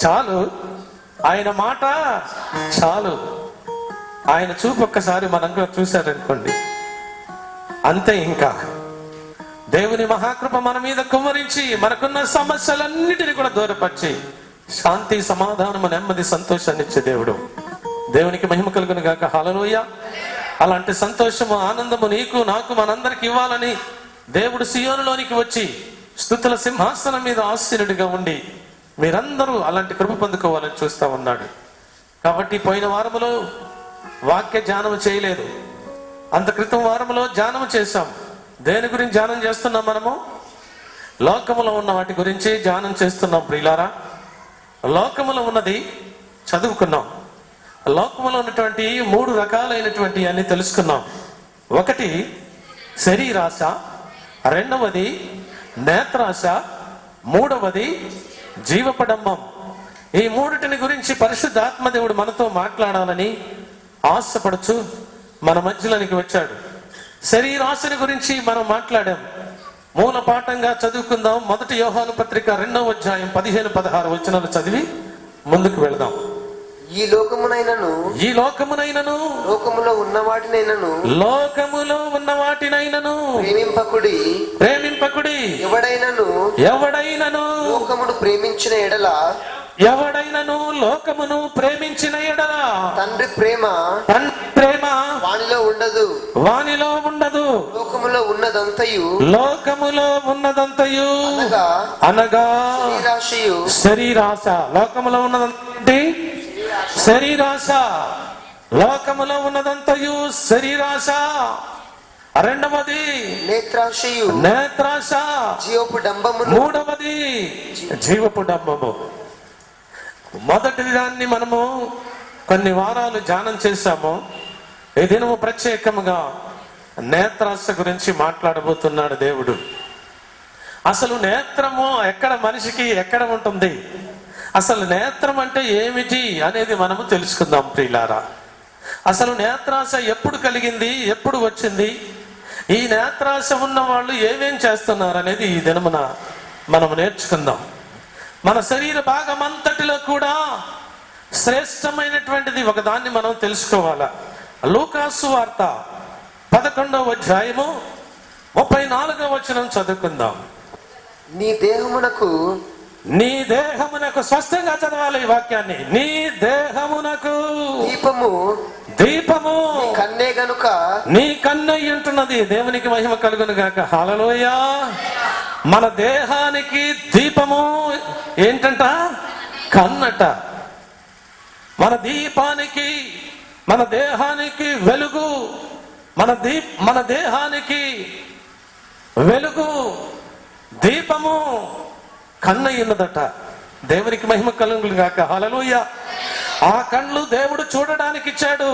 చాలు, ఆయన మాట చాలు, ఆయన చూపు ఒక్కసారి మనంగా చూశారనుకోండి, అంతే. ఇంకా దేవుని మహాకృప మన మీద కుమ్మరించి మనకున్న సమస్యలన్నిటిని కూడా దూరపరిచి శాంతి, సమాధానము, నెమ్మది, సంతోషాన్ని ఇచ్చే దేవుడు. దేవునికి మహిమ కలుగును గాక. హల్లెలూయా. అలాంటి సంతోషము, ఆనందము నీకు, నాకు, మనందరికి ఇవ్వాలని దేవుడు సియోనులోనికి వచ్చి స్తుతుల సింహాసనం మీద ఆసీనుడిగా ఉండి మీరందరూ అలాంటి కృప పొందుకోవాలని చూస్తా ఉన్నాడు. కాబట్టి పోయిన వారములో వాక్య ధ్యానం చేయలేదు, అంత క్రితం వారములో ధ్యానం చేశాం. దేని గురించి ధ్యానం చేస్తున్నాం? మనము లోకములో ఉన్న వాటి గురించి ధ్యానం చేస్తున్నాం. ప్రియులారా, లోకములో ఉన్నది చదువుకున్నాం. లోకములో ఉన్నటువంటి 3 రకాలైనటువంటి అన్ని తెలుసుకున్నాం. ఒకటి శరీరాశ, రెండవది నేత్రాశ, మూడవది జీవపడంబం. ఈ మూడిటిని గురించి పరిశుద్ధాత్మ దేవుడు మనతో మాట్లాడాలని ఆశపడుచు మన మధ్యలోనికి వచ్చాడు. శరీరాశని గురించి మనం మాట్లాడాం. మూల పాఠంగా చదువుకుందాం. 1 యోహాను పత్రిక 2వ అధ్యాయం 15-16 వచనాలు చదివి ముందుకు వెళదాం. ఈ లోకమునైనను లోకములో ఉన్న వాటినైనను ప్రేమింపకుడి. ఎవడైనను లోకమును ప్రేమించిన ఎడల తండ్రి ప్రేమ వానిలో ఉండదు. లోకములో ఉన్నదంతయు అనగా శరీరాశ. లోకములో ఉన్నదంటే శరీరాశ. లోకములో ఉన్నదంతయు శరీరాశ. రెండవది నేత్రాశ. మూడవది జీవపు డంబము. మొదటి దాన్ని మనము కొన్ని వారాలు ధ్యానం చేశాము. ఈ దినము ప్రత్యేకముగా నేత్రాశ గురించి మాట్లాడబోతున్నాడు దేవుడు. అసలు నేత్రము ఎక్కడ, మనిషికి ఎక్కడ ఉంటుంది, అసలు నేత్రం అంటే ఏమిటి అనేది మనము తెలుసుకుందాం. ప్రియులారా, అసలు నేత్రాశ ఎప్పుడు కలిగింది, ఎప్పుడు వచ్చింది, ఈ నేత్రాశ ఉన్న వాళ్ళు ఏమేం చేస్తున్నారు అనేది ఈ దినమున మనం నేర్చుకుందాం. మన శరీర భాగం అంతటిలో కూడా శ్రేష్టమైనటువంటిది ఒకదాన్ని మనం తెలుసుకోవాలా. లూకాసు వార్త 11వ అధ్యాయము 34వ వచనం చదువుకుందాం. నీ దేహమునకు స్పష్టంగా చదవాలి ఈ వాక్యాన్ని. నీ దేహమునకు దీపము కన్నే గనుక నీ కన్నై ఉంటున్నది. దేవునికి మహిమ కలుగును గాక. హల్లెలూయా. మన దేహానికి దీపము ఏంటంట? కన్నట. మన దీపానికి, మన దేహానికి వెలుగు, మన దేహానికి వెలుగు, దీపము కన్నయ్యున్నదట. దేవునికి మహిమ కలుగును గాక. హల్లెలూయా. ఆ కండ్లు దేవుడు చూడడానికి ఇచ్చాడు.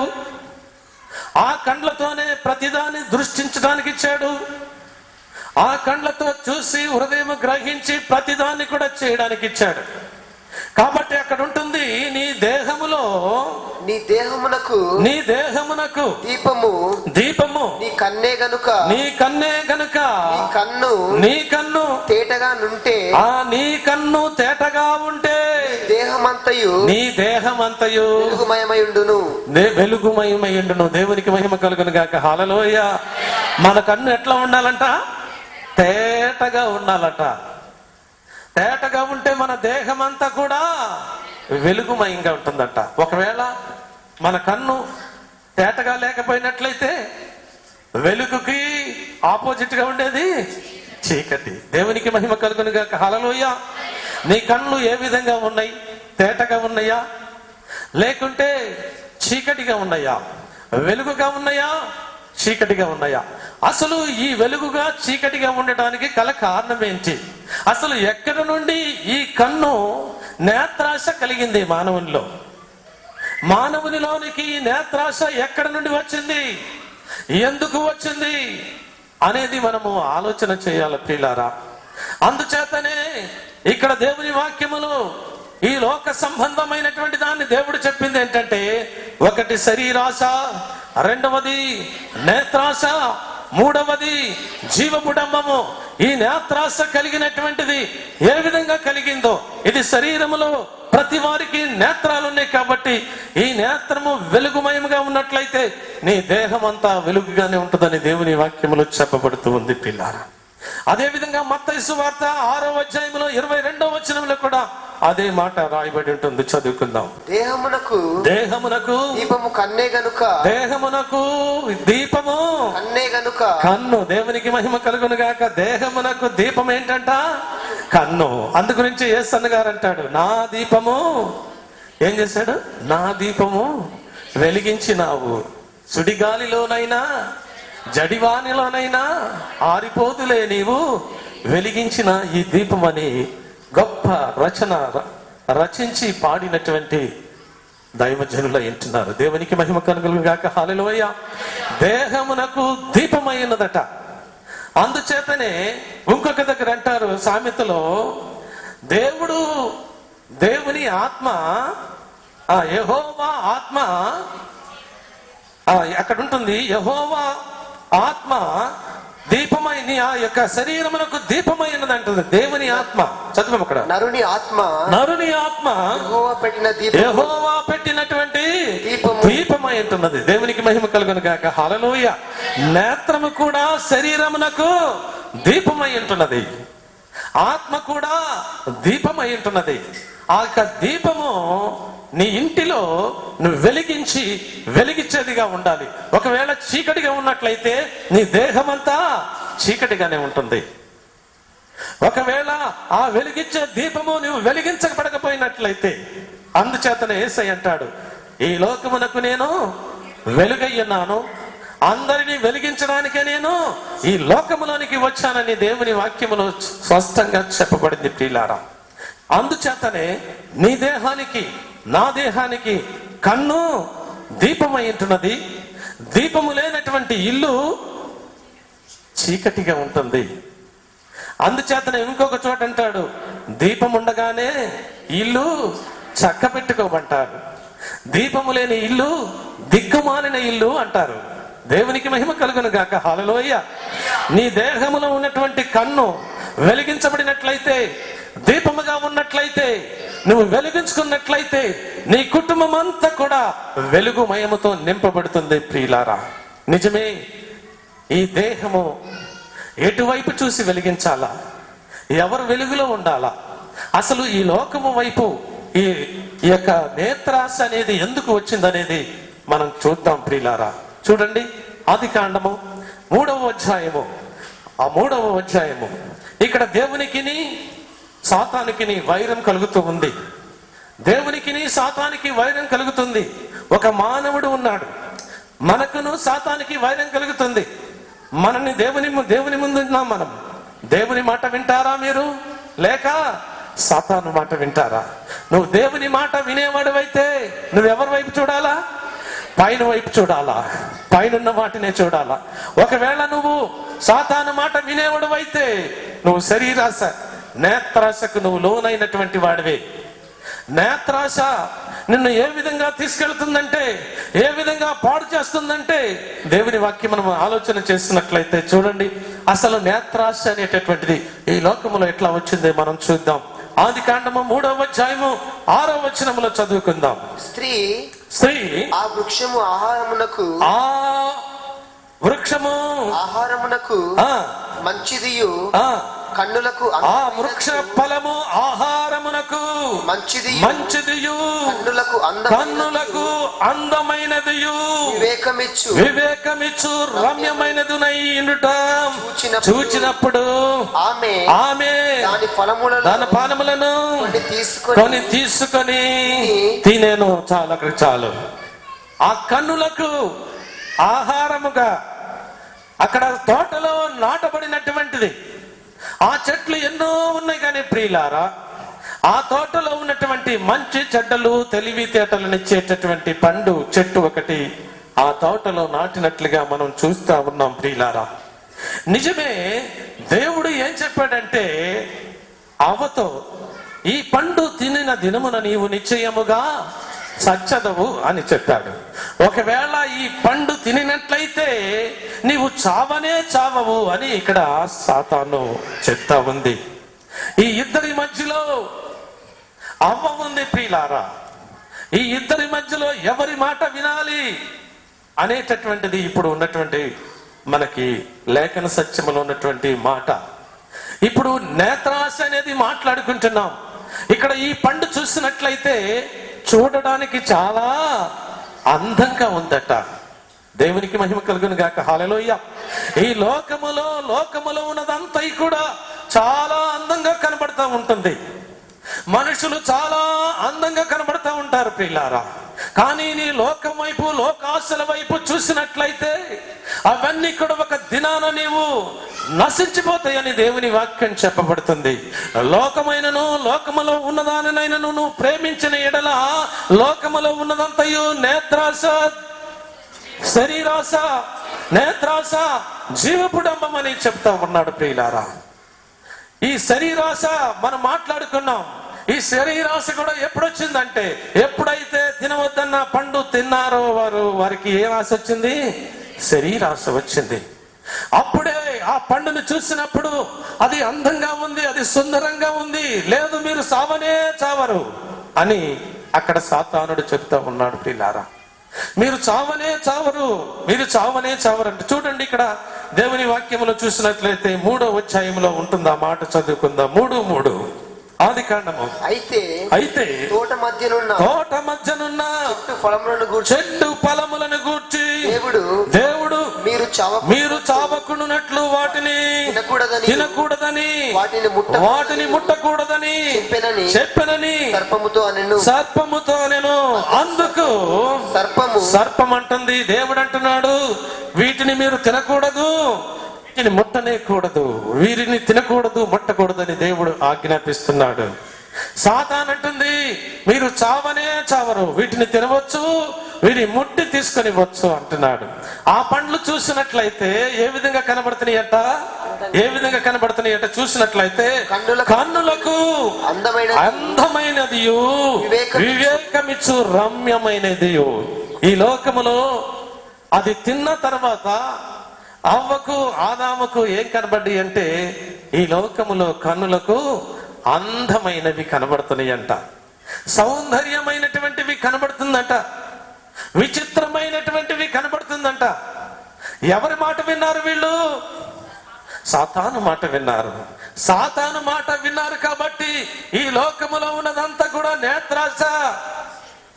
ఆ కండ్లతోనే ప్రతిదాన్ని దృష్టించడానికి ఇచ్చాడు. ఆ కండ్లతో చూసి హృదయం గ్రహించి ప్రతిదాన్ని కూడా చేయడానికి ఇచ్చాడు. కాబట్టి అక్కడ ఉంటుంది, నీ దేహమునకు దీపము నీ కన్నే గనుక నీ కన్ను తేటగా నుంటే, నీ కన్ను తేటగా ఉంటే నీ దేహమంతయు వెలుగుమయమయుండును. దేవునికి మహిమ కలుగును గాక. హల్లెలూయా. మన కన్ను ఎట్లా ఉండాలంట? తేటగా ఉండాలట. తేటగా ఉంటే మన దేహం అంతా కూడా వెలుగుమయంగా ఉంటుందట. ఒకవేళ మన కన్ను తేటగా లేకపోయినట్లయితే వెలుగుకి ఆపోజిట్ గా ఉండేది చీకటి. దేవునికి మహిమ కలుగును గాక. హల్లెలూయా. నీ కళ్ళు ఏ విధంగా ఉన్నాయి? తేటగా ఉన్నాయా, లేకుంటే చీకటిగా ఉన్నాయా? వెలుగుగా ఉన్నాయా, చీకటిగా ఉన్నాయా? అసలు ఈ వెలుగుగా చీకటిగా ఉండటానికి గల కారణం ఏంటి? అసలు ఎక్కడి నుండి ఈ కన్ను నేత్రాశ కలిగింది మానవునిలో? మానవునిలోనికి ఈ నేత్రాశ ఎక్కడి నుండి వచ్చింది, ఎందుకు వచ్చింది అనేది మనము ఆలోచన చేయాలి ప్రియులారా. అందుచేతనే ఇక్కడ దేవుని వాక్యములో ఈ లోక సంబంధమైనటువంటి దాన్ని దేవుడు చెప్పింది ఏంటంటే, ఒకటి శరీరాశ, రెండవది నేత్రాశ, మూడవది జీవపుడంబము. ఈ నేత్రాశ కలిగినటువంటిది ఏ విధంగా కలిగిందో, ఇది శరీరములో ప్రతి వారికి నేత్రాలు ఉన్నాయి కాబట్టి ఈ నేత్రము వెలుగుమయముగా ఉన్నట్లయితే నీ దేహం అంతా వెలుగుగానే ఉంటుందని దేవుని వాక్యములో చెప్పబడుతూ ఉంది పిల్లారా. అదే విధంగా మత్తయి సువార్త 6వ అధ్యాయంలో 22వ వచనంలో కూడా అదే మాట రాయబడి ఉంటుంది. చదువుకుందాం. దేహమునకు దీపము కన్నే గనుక, దేహమునకు దీపము కన్నే గనుక, కన్ను. దేవునికి మహిమ కలుగును గాక. దేహమునకు దీపం ఏంటంట? కన్ను. అందు గురించి యేసన్న గారు అంటాడు, నా దీపము ఏం చేశాడు? నా దీపము వెలిగించినావు, సుడిగాలిలోనైనా జడివానిలోనైనా ఆరిపోతులే నీవు వెలిగించిన ఈ దీపమని గొప్ప రచించి పాడినటువంటి దైవజనులు వింటున్నారు. దేవునికి మహిమ కలుగును గాక. హల్లెలూయా. దేహమునకు దీపమైనదట. అందుచేతనే ఇంకొక దగ్గర అంటారు సామెతలో, దేవుని ఆత్మ, యెహోవా ఆత్మ అక్కడ ఉంటుంది. యెహోవా ఆత్మ దీపమై నీ ఆ యొక్క శరీరమునకు దీపమైనది అంటుంది దేవుని ఆత్మ. చదువు అక్కడ. నరుని ఆత్మ యెహోవా పెట్టినటువంటి దీపమై ఉంటున్నది. దేవునికి మహిమ కలుగును గాక. హల్లెలూయా. నేత్రము కూడా శరీరమునకు దీపమై ఉంటున్నది, ఆత్మ కూడా దీపమై ఉంటున్నది. ఆ యొక్క దీపము నీ ఇంటిలో నువ్వు వెలిగించేదిగా ఉండాలి. ఒకవేళ చీకటిగా ఉన్నట్లయితే నీ దేహమంతా చీకటిగానే ఉంటుంది. ఒకవేళ ఆ వెలిగించే దీపము నువ్వు వెలిగించబడకపోయినట్లయితే, అందుచేతనే యేసయ్య అంటాడు, ఈ లోకమునకు నేను వెలుగయ్యున్నాను, అందరినీ వెలిగించడానికే నేను ఈ లోకములోనికి వచ్చానని దేవుని వాక్యములో స్పష్టంగా చెప్పబడింది ప్రియులారా. అందుచేతనే నీ దేహానికి నా దేహానికి కన్ను దీపమై ఉంటున్నది. దీపము లేనటువంటి ఇల్లు చీకటిగా ఉంటుంది. అందుచేతనే ఇంకొక చోట అంటాడు, దీపం ఉండగానే ఇల్లు చక్క పెట్టుకోమంటారు, దీపము లేని ఇల్లు దిక్కుమాలిన ఇల్లు అంటారు. దేవునికి మహిమ కలుగును గాక. హల్లెలూయా. నీ దేహములో ఉన్నటువంటి కన్ను వెలిగించబడినట్లయితే, దీపముగా ఉన్నట్లయితే, నువ్వు వెలిగించుకున్నట్లయితే నీ కుటుంబం అంతా కూడా వెలుగుమయముతో నింపబడుతుంది ప్రియులారా. నిజమే. ఈ దేహము ఎటువైపు చూసి వెలిగించాలా? ఎవరు వెలుగులో ఉండాలా? అసలు ఈ లోకము వైపు ఈ యొక్క నేత్రాశ అనేది ఎందుకు వచ్చిందనేది మనం చూద్దాం ప్రియులారా. చూడండి, ఆదికాండము 3వ అధ్యాయము. ఆ 3వ అధ్యాయము ఇక్కడ దేవునికిని సాతానికిని వైరం కలుగుతూ ఉంది. దేవునికిని సాతానికి వైరం కలుగుతుంది. ఒక మానవుడు ఉన్నాడు, మనకును సాతానికి వైరం కలుగుతుంది. మనని దేవుని ముందు ఉన్నాం మనం. దేవుని మాట వింటారా మీరు, లేక సాతాను మాట వింటారా? నువ్వు దేవుని మాట వినేవాడు అయితే నువ్వెవరి వైపు చూడాలా? పైన వైపు చూడాలా, పైనున్న వాటినే చూడాలా. ఒకవేళ నువ్వు సాతాను మాట వినేవాడు అయితే నువ్వు శరీరాశ నేత్రాశకు నువ్వు లోనైనటువంటి వాడివే. నేత్రాశ నిన్ను ఏ విధంగా తీసుకెళ్తుందంటే, ఏ విధంగా పాడు చేస్తుందంటే, దేవుని వాక్యం మనం ఆలోచన చేస్తున్నట్లయితే చూడండి, అసలు నేత్రాశ అనేటటువంటిది ఈ లోకములో ఎట్లా వచ్చింది మనం చూద్దాం. ఆదికాండము 3వ అధ్యాయము 6వ వచనములో చదువుకుందాం. స్త్రీ ఆ వృక్షము ఆహారమునకు మంచిదియు, కన్నులకు ఆ వృక్ష ఫలము ఆహారమునకు మంచిదియు, కన్నులకు అందమైనదియు, వివేకమిచ్చు రమ్యమైనదునై ఉండుట చూచినప్పుడు ఆమె దాని ఫలములను తీసుకొని తినేను. చాలు. ఆ కన్నులకు ఆహారముగా అక్కడ తోటలో నాటబడినటువంటిది. ఆ చెట్లు ఎన్నో ఉన్నాయి కానీ ప్రియులారా, ఆ తోటలో ఉన్నటువంటి మంచి చెడ్డలు తెలివితేటలనిచ్చేటటువంటి పండు చెట్టు ఒకటి ఆ తోటలో నాటినట్లుగా మనం చూస్తా ఉన్నాం ప్రియులారా. నిజమే, దేవుడు ఏం చెప్పాడంటే అవ్వతో, ఈ పండు తినిన దినమున నీవు నిశ్చయముగా చచ్చదవు అని చెప్పాడు. ఒకవేళ ఈ పండు తినినట్లయితే నీవు చావనే చావవు అని ఇక్కడ సాతాను చెప్తా ఉంది. ఈ ఇద్దరి మధ్యలో అవ్వ ఉంది ప్రియులారా. ఈ ఇద్దరి మధ్యలో ఎవరి మాట వినాలి అనేటటువంటిది ఇప్పుడు ఉన్నటువంటి మనకి లేఖన సత్యములో ఉన్నటువంటి మాట. ఇప్పుడు నేత్రాశ అనేది మాట్లాడుకుంటున్నాం. ఇక్కడ ఈ పండు చూసినట్లయితే చూడడానికి చాలా అందంగా ఉందట. దేవునికి మహిమ కలుగును గాక. హల్లెలూయా. ఈ లోకములో ఉన్నదంతా కూడా చాలా అందంగా కనబడతా ఉంటుంది. మనుషులు చాలా అందంగా కనబడతా ఉంటారు ప్రియులారా. కానీ నీ లోకం వైపు, లోకాశల వైపు చూసినట్లయితే అవన్నీ కూడా ఒక దినాన నీవు నశించిపోతాయని దేవుని వాక్యం చెప్పబడుతుంది. లోకమైనను, లోకములో ఉన్నదానినైనను నువ్వు ప్రేమించిన ఎడల లోకములో ఉన్నదంతయు నేత్రాశ, శరీరాశ, నేత్రాశ, జీవపుడంబం అని చెప్తా ఉన్నాడు ప్రియులారా. ఈ శరీరాశ మనం మాట్లాడుకున్నాం. ఈ శరీరాశ కూడా ఎప్పుడొచ్చిందంటే, ఎప్పుడైతే తినవద్దన్న పండు తిన్నారో వారికి ఏ ఆశ వచ్చింది? శరీరాశ వచ్చింది. అప్పుడే ఆ పండును చూసినప్పుడు అది అందంగా ఉంది, అది సుందరంగా ఉంది, లేదు మీరు సావనే చావరు అని అక్కడ సాతానుడు చెప్తా ఉన్నాడు ప్రియులారా. మీరు చావనే చావరు, మీరు చావనే చావరు అంటే చూడండి, ఇక్కడ దేవుని వాక్యములో చూసినట్లయితే 3వ అధ్యాయంలో ఉంటుంది ఆ మాట. చదువుకుందాం. 3:3 ఆదికాండము. అయితే తోట మధ్యనున్న చెట్టు ఫలములను గూర్చి దేవుడు మీరు చావకుండునట్లు వాటిని తినకూడదని వాటిని ముట్టకూడదని చెప్పెనని సర్పముతో అనెను. అందుకు సర్పం అంటుంది, దేవుడు అంటున్నాడు వీటిని మీరు తినకూడదు, వీటిని ముట్టనే కూడదు, వీరిని తినకూడదు, ముట్టకూడదని దేవుడు ఆజ్ఞాపిస్తున్నాడు. సాతాన్ అంటుంది మీరు చావనే చావరు, వీటిని తినవచ్చు, వీరిని ముట్టి తీసుకొని వచ్చు అంటున్నాడు. ఆ పండ్లు చూసినట్లయితే ఏ విధంగా కనబడుతున్నాయట? ఏ విధంగా కనబడుతున్నాయట? చూసినట్లయితే కన్నులకు అందమైనదియు వివేకమిచ్చు రమ్యమైనదియు. ఈ లోకములో అది తిన్న తర్వాత అవ్వకు, ఆదాముకు ఏం కనబడ్డాయి అంటే, ఈ లోకములో కన్నులకు అందమైనవి కనబడుతున్నాయంట, సౌందర్యమైనటువంటివి కనబడుతుందంట, విచిత్రమైనటువంటివి కనబడుతుందంట. ఎవరి మాట విన్నారు వీళ్ళు? సాతాను మాట విన్నారు. సాతాను మాట విన్నారు కాబట్టి ఈ లోకములో ఉన్నదంతా కూడా నేత్రాశ,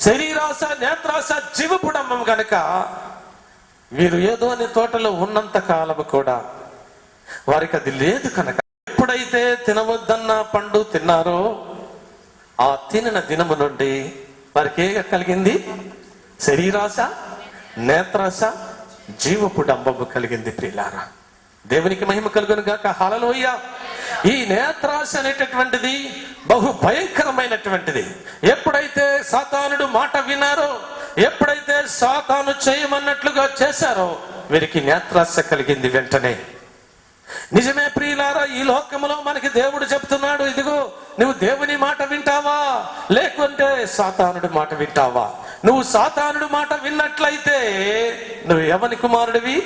శరీరాశ, నేత్రాశ, జీవపుడంబం గనక వీరు ఏదో అని తోటలో ఉన్నంత కాలము కూడా వారికి అది లేదు కనుక ఎప్పుడైతే తినవద్దన్న పండు తిన్నారో ఆ తినిన దినము నుండి వారికి ఏ కలిగింది? శరీరాశ, నేత్రాశ, జీవపుడంబము కలిగింది ప్రియులారా. దేవునికి మహిమ కలుగును గాక. హల్లెలూయా. ఈ నేత్రాశ అనేటటువంటిది బహు భయంకరమైనటువంటిది. ఎప్పుడైతే సాతానుడు మాట వినారో, ఎప్పుడైతే సాతాను చేయమన్నట్లుగా చేశారో వీరికి నేత్రాశ కలిగింది వెంటనే. నిజమే ప్రియులారా, ఈ లోకములో మనకి దేవుడు చెప్తున్నాడు, ఇదిగో నువ్వు దేవుని మాట వింటావా లేకుంటే సాతానుడి మాట వింటావా? నువ్వు సాతానుడి మాట విన్నట్లయితే నువ్వు ఎవని కుమారుడివి?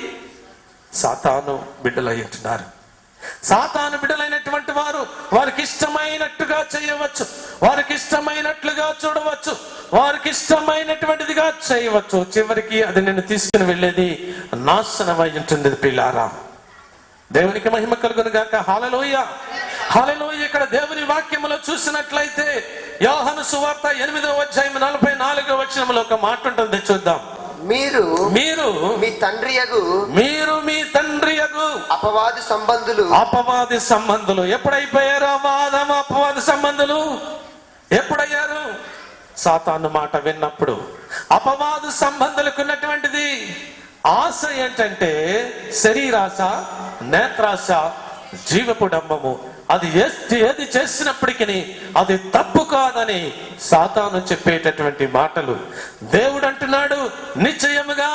సాతాను బిడ్డలై ఉంటున్నారు. సాతాను బిడ్డలైనటువంటి వారు వారికి ఇష్టమైనట్టుగా చేయవచ్చు, వారికి ఇష్టమైనట్లుగా చూడవచ్చు, వారికి ఇష్టమైనటువంటిదిగా చేయవచ్చు. చివరికి అది నిన్ను తీసుకుని వెళ్ళేది నాశనమై ఉంటుంది పిల్లారా. దేవునికి మహిమ కలుగును గాక. హల్లెలూయా, హల్లెలూయా. ఇక్కడ దేవుని వాక్యములో చూసినట్లయితే యోహాను సువార్త 8వ అధ్యాయం 44వ వచనంలో ఒక మాట ఉంటుంది, చూద్దాం. మీరు మీ తండ్రి యగు అపవాది సంబంధులు ఎప్పుడైపోయారు? అపవాది సంబంధులు ఎప్పుడయ్యారు? సాతాను మాట విన్నప్పుడు. అపవాదు సంబంధులకు ఉన్నటువంటిది ఆశ ఏంటంటే శరీరాశ, నేత్రాశ, జీవపుడంబము. అది ఏది చేసినప్పటికీ అది తప్పు కాదని సాతాను చెప్పేటటువంటి మాటలు. దేవుడు అంటున్నాడు నిశ్చయముగా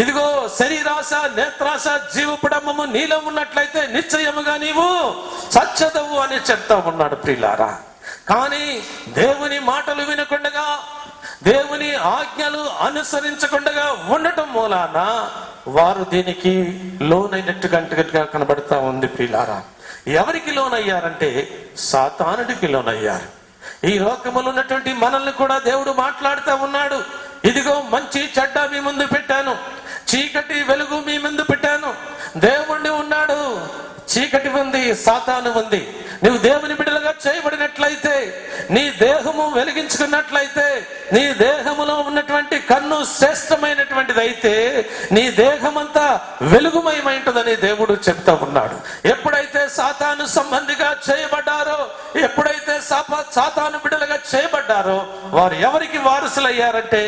ఇదిగో శరీరాశ, నేత్రాశ, జీవపుడంబము నీలో ఉన్నట్లయితే నిశ్చయముగా నీవు చచ్చదవు అని చెప్తా ఉన్నాడు ప్రియులారా. కానీ దేవుని మాటలు వినకుండగా, దేవుని ఆజ్ఞలు అనుసరించకుండా ఉండటం మూలాన వారు దీనికి లోనైనట్టుగా కనబడతా ఉంది ప్రియులారా. ఎవరికి లోనయ్యారంటే సాతానుడికి లోనయ్యారు. ఈ లోకములో ఉన్నటువంటి మనల్ని కూడా దేవుడు మాట్లాడుతూ ఉన్నాడు. ఇదిగో మంచి చెడ్డ మీ ముందు పెట్టాను, చీకటి వెలుగు మీ ముందు పెట్టాను. దేవుణ్ణి ఉన్నాడు, చీకటి ఉంది, సాతాను ఉంది. నువ్వు దేవుని బిడ్డలుగా చేయబడినట్లయితే, నీ దేహము వెలిగించుకున్నట్లయితే, నీ దేహములో ఉన్నటువంటి కన్ను శ్రేష్టమైనటువంటిది అయితే నీ దేహమంతా వెలుగుమయమైంటుందని దేవుడు చెప్తా ఉన్నాడు. ఎప్పుడైతే సాతాను సంబంధిగా చేయబడ్డారో, ఎప్పుడైతే సాతాను బిడ్డలుగా చేయబడ్డారో వారు ఎవరికి వారసులయ్యారంటే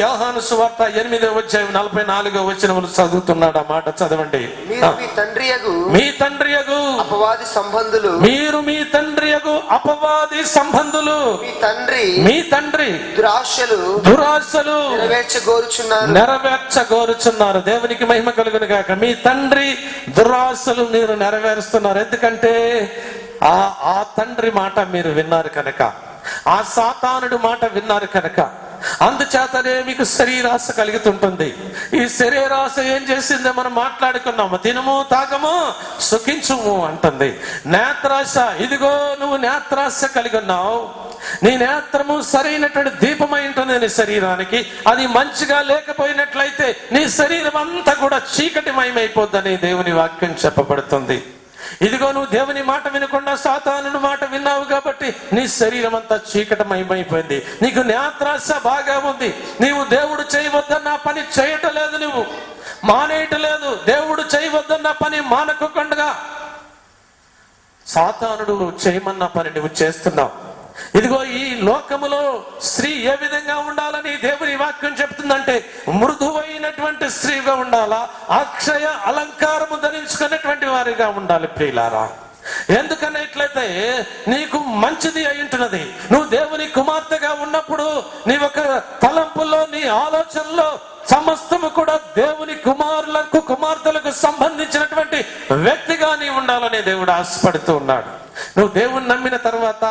యోహాను సువార్త 8:44 చదువుతున్నాడు. ఆ మాట చదవండి. మీ తండ్రియగు అపవాది సంబంధులు, మీరు మీ తండ్రియగు అపవాది సంబంధులు, మీ తండ్రి దురాశలు నెరవేర్చగోరుచున్నారు. దేవునికి మహిమ కలుగును గాక. మీ తండ్రి దురాశలు మీరు నెరవేరుస్తున్నారు. ఎందుకంటే ఆ తండ్రి మాట మీరు విన్నారు కనుక, ఆ సాతానుడు మాట విన్నారు కనుక. అందుచేతనే మీకు శరీరాశ కలుగుతుంటుంది. ఈ శరీరాశ ఏం చేసిందో మనం మాట్లాడుకున్నాము. తినము తాగము సుఖించుము అంటుంది. నేత్రాశ, ఇదిగో నువ్వు నేత్రాశ కలిగి ఉన్నావు. నీ నేత్రము సరైనటువంటి దీపమై ఉంటుంది నీ శరీరానికి. అది మంచిగా లేకపోయినట్లయితే నీ శరీరం అంతా కూడా చీకటిమయమైపోద్దని దేవుని వాక్యం చెప్పబడుతుంది. ఇదిగో నువ్వు దేవుని మాట వినకుండా సాతానుడి మాట విన్నావు కాబట్టి నీ శరీరం అంతా చీకటమయమైపోయింది. నీకు నేత్రాశ బాగా ఉంది. నీవు దేవుడు చేయవద్దన్న పని చేయటం లేదు, నువ్వు మానేయటం లేదు. దేవుడు చేయవద్దన్న పని మానకుండా సాతానుడు చేయమన్న పని నువ్వు చేస్తున్నావు. ఇదిగో ఈ లోకములో స్త్రీ ఏ విధంగా ఉండాలని దేవుని వాక్యం చెప్తుందంటే మృదువైనటువంటి స్త్రీగా ఉండాలా, అక్షయ అలంకారము ధరించుకున్నటువంటి వారిగా ఉండాలి ప్రియులారా. ఎందుకన్నట్లయితే నీకు మంచిది అయి ఉంటున్నది. నువ్వు దేవుని కుమార్తెగా ఉన్నప్పుడు నీ ఒక తలంపుల్లో, నీ ఆలోచనలో సమస్తము కూడా దేవుని కుమార్తెలకు సంబంధించినటువంటి వ్యక్తిగా నీ ఉండాలని దేవుడు ఆశపడుతూ ఉన్నాడు. నువ్వు దేవుని నమ్మిన తర్వాత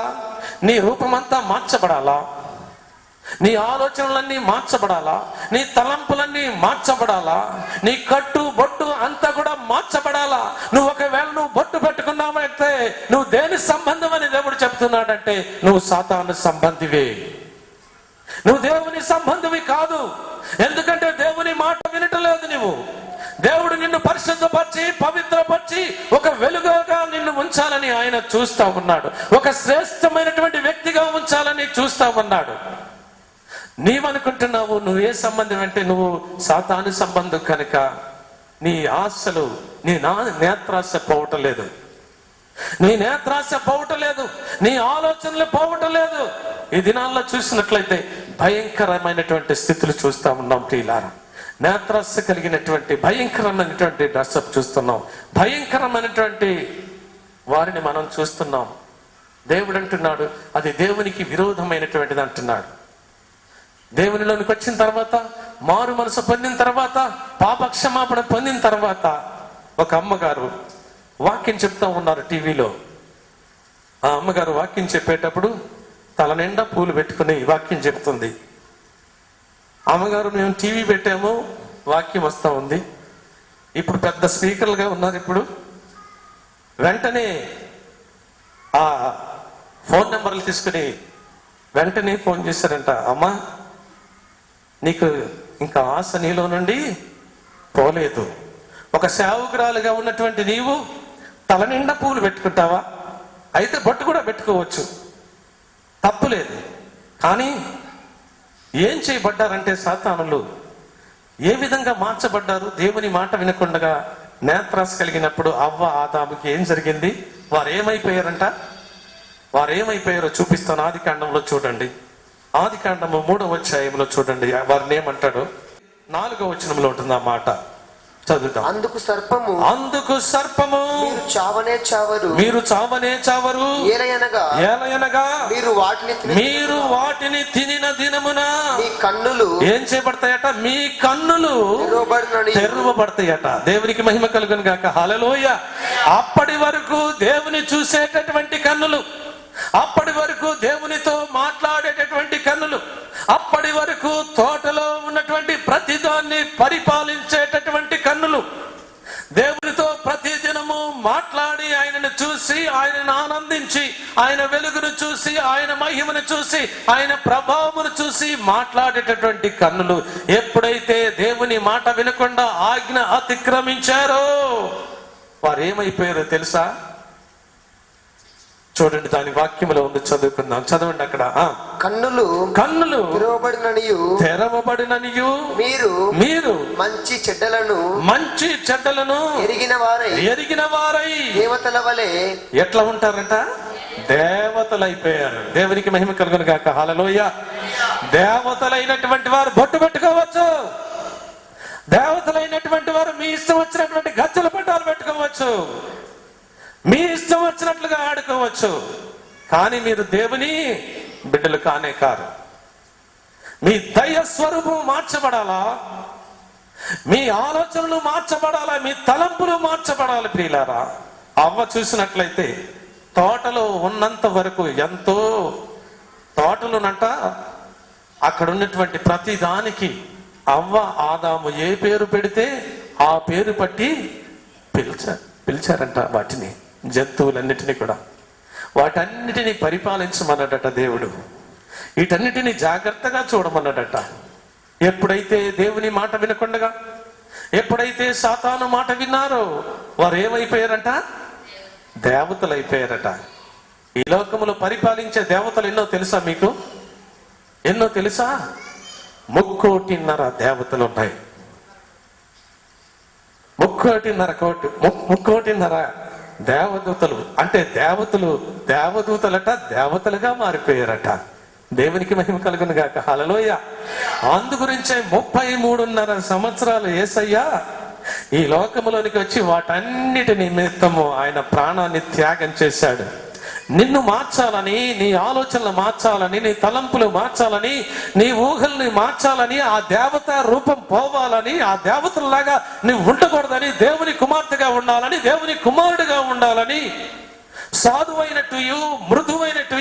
నీ రూపమంతా మార్చబడాలా, నీ ఆలోచనలన్నీ మార్చబడాలా, నీ తలంపులన్నీ మార్చబడాలా, నీ కట్టు బొట్టు అంతా కూడా మార్చబడాలా. నువ్వు ఒకవేళ నువ్వు బొట్టు పెట్టుకున్నావంటే నువ్వు దేని సంబంధం అని దేవుడు చెప్తున్నాడంటే నువ్వు సాతాను సంబంధివే, నువ్వు దేవుని సంబంధివి కాదు. ఎందుకంటే దేవుని మాట వినటలేదు నువ్వు. దేవుడు నిన్ను పరిశుద్ధపరిచి పవిత్రపరిచి ఒక వెలుగుగా నిన్ను ఉంచాలని ఆయన చూస్తా ఉన్నాడు. ఒక శ్రేష్టమైనటువంటి వ్యక్తిగా ఉంచాలని చూస్తా ఉన్నాడు. నీవనుకుంటున్నావు నువ్వు ఏ సంబంధం అంటే నువ్వు సాతాను సంబంధం కనుక నీ ఆశలు, నీ నేత్రాశ పోవటం లేదు, నీ నేత్రాశ పోవటం లేదు, నీ ఆలోచనలు పోవటం లేదు. ఈ దినాల్లో చూసినట్లయితే భయంకరమైనటువంటి స్థితులు చూస్తా ఉన్నాం ప్రియులారా. నేత్రాశ కలిగినటువంటి భయంకరమైనటువంటి డ్రెస్అప్ చూస్తున్నాం, భయంకరమైనటువంటి వారిని మనం చూస్తున్నాం. దేవుడు అంటున్నాడు అది దేవునికి విరోధమైనటువంటిది అంటున్నాడు. దేవునిలోనికి వచ్చిన తర్వాత, మారు మనసు పొందిన తర్వాత, పాపక్షమాపణ పొందిన తర్వాత ఒక అమ్మగారు వాక్యం చెప్తా ఉన్నారు టీవీలో. ఆ అమ్మగారు వాక్యం చెప్పేటప్పుడు తల నిండా పూలు పెట్టుకుని వాక్యం చెప్తుంది. అమ్మగారు మేము టీవీ పెట్టాము, వాక్యం వస్తూ ఉంది. ఇప్పుడు పెద్ద స్పీకర్లుగా ఉన్నారు. ఇప్పుడు వెంటనే ఆ ఫోన్ నెంబర్లు తీసుకుని వెంటనే ఫోన్ చేశారంట. అమ్మా, నీకు ఇంకా ఆశ నీలో నుండి పోలేదు. ఒక సేవకురాలుగా ఉన్నటువంటి నీవు తల నిండా పూలు పెట్టుకుంటావా? అయితే బొట్టు కూడా పెట్టుకోవచ్చు, తప్పులేదు. కానీ ఏం చేయబడ్డారంటే సాతానులు ఏ విధంగా మార్చబడ్డారు? దేవుని మాట వినకుండా నేత్రాశ కలిగినప్పుడు అవ్వ ఆదాముకి ఏం జరిగింది? వారు ఏమైపోయారంట? వారు ఏమైపోయారో చూపిస్తాను. ఆదికాండంలో చూడండి, ఆదికాండము 3వ అధ్యాయంలో చూడండి. వారిని ఏమంటాడు? 4వ వచనంలో ఉంటుంది ఆ మాట, చదువుతాం. అందుకు సర్పము మీరు చావనే చావరు, ఏలయనగా మీరు వాటిని తినిన దినమున మీ కన్నులు ఏం చేయబడతాయట? మీ కన్నులు తెరవబడతాయట. దేవునికి మహిమ కలుగును గాక. హల్లెలూయా. అప్పటి వరకు దేవుని చూసేటటువంటి కన్నులు, అప్పటి వరకు దేవునితో మాట్లాడేటటువంటి కన్నులు, అప్పటి వరకు తోటలో ఉన్నటువంటి ప్రతిదాన్ని పరిపాలించేటటువంటి కన్నులు దేవునితో ప్రతి దినము మాట్లాడి ఆయనను చూసి, ఆయనను ఆనందించి, ఆయన వెలుగును చూసి, ఆయన మహిమను చూసి, ఆయన ప్రభావమును చూసి మాట్లాడేటటువంటి కన్నులు ఎప్పుడైతే దేవుని మాట వినకుండా ఆజ్ఞ అతిక్రమించారో వారు ఏమైపోయారో తెలుసా? చూడండి, దాని వాక్యములో ఉంది, చదువుకుందాం. చదవండి అక్కడ. కన్నులు తెరవబడిననియు మీరు మంచి చెడ్డలను ఎరిగిన వారై దేవతల వలె ఎట్లా ఉంటారంట? దేవతలు అయిపోయారు. దేవునికి మహిమ కలుగును గాక. హల్లెలూయా. దేవతలైనటువంటి వారు బొట్టు పెట్టుకోవచ్చు. దేవతలైనటువంటి వారు మీ ఇష్టం వచ్చినటువంటి గజ్జల పట్టాలు పెట్టుకోవచ్చు, మీ ఇష్టం వచ్చినట్లుగా ఆడుకోవచ్చు. కానీ మీరు దేవుని బిడ్డలు కానే కారు. మీ దయ స్వరూపం మార్చబడాలా, మీ ఆలోచనలు మార్చబడాలా, మీ తలంపులు మార్చబడాలి. ప్రియులారా, అవ్వ చూసినట్లయితే తోటలో ఉన్నంత వరకు ఎంతో తోటలునంట అక్కడ ఉన్నటువంటి ప్రతి దానికి అవ్వ ఆదాము ఏ పేరు పెడితే ఆ పేరు పట్టి పిలిచారంట. వాటిని, జంతువులన్నిటినీ కూడా, వాటన్నిటినీ పరిపాలించమన్నాడట దేవుడు. వీటన్నిటిని జాగ్రత్తగా చూడమన్నాడట. ఎప్పుడైతే దేవుని మాట వినకుండగా, ఎప్పుడైతే సాతాను మాట విన్నారో వారు ఏమైపోయారంట? దేవతలు అయిపోయారట. ఈ లోకములో పరిపాలించే దేవతలు ఎన్నో తెలుసా మీకు? ఎన్నో తెలుసా? 3.5 దేవతలు ఉన్నాయి. 3.5 దేవదూతలు. అంటే దేవదూతలట దేవతలుగా మారిపోయారట. దేవునికి మహిమ కలుగును గాక. హల్లెలూయా. అందు గురించే 33.5 సంవత్సరాలు యేసయ్య ఈ లోకములోనికి వచ్చి వాటన్నిటి నిమిత్తము ఆయన ప్రాణాన్ని త్యాగం చేశాడు. నిన్ను మార్చాలని, నీ ఆలోచనలు మార్చాలని, నీ తలంపులు మార్చాలని, నీ ఊహల్ని మార్చాలని, ఆ దేవత రూపం పోవాలని, ఆ దేవతలాగా నువ్వు ఉండకూడదని, దేవుని కుమార్తెగా ఉండాలని, దేవుని కుమారుడిగా ఉండాలని, సాధువైనట్టు మృదువైనట్టు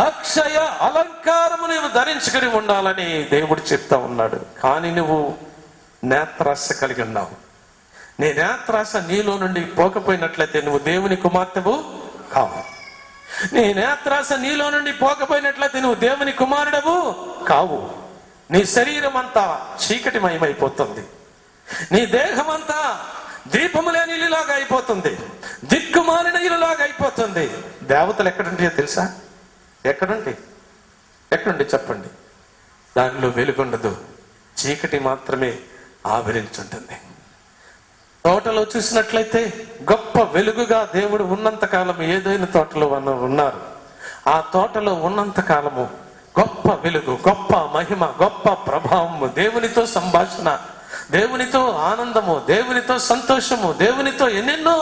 అక్షయ అలంకారము నువ్వు ధరించుకుని ఉండాలని దేవుడు చెప్తా ఉన్నాడు. కానీ నువ్వు నేత్రాశ కలిగి ఉన్నావు. నీ నేత్రాశ నీలో నుండి పోకపోయినట్లయితే నువ్వు దేవుని కుమార్తెవు కావు. నీ నేత్రాశ నీలో నుండి పోకపోయినట్లయితే నువ్వు దేవుని కుమారుడవు కావు. నీ శరీరం అంతా చీకటిమయమైపోతుంది. నీ దేహం అంతా దీపము లేని ఇల్లులాగా అయిపోతుంది, దిక్కుమాలిన ఇల్లులాగా అయిపోతుంది. దేవతలు ఎక్కడుంటాయో తెలుసా? ఎక్కడుండి చెప్పండి. దానిలో వెలుగుండదు, చీకటి మాత్రమే ఆవరించుంటుంది. తోటలో చూసినట్లయితే గొప్ప వెలుగుగా దేవుడు ఉన్నంత కాలం ఏదైనా తోటలో ఉన్నారు. ఆ తోటలో ఉన్నంత కాలము గొప్ప వెలుగు, గొప్ప మహిమ, గొప్ప ప్రభావము, దేవునితో సంభాషణ, దేవునితో ఆనందము, దేవునితో సంతోషము, దేవునితో ఎన్నెన్నో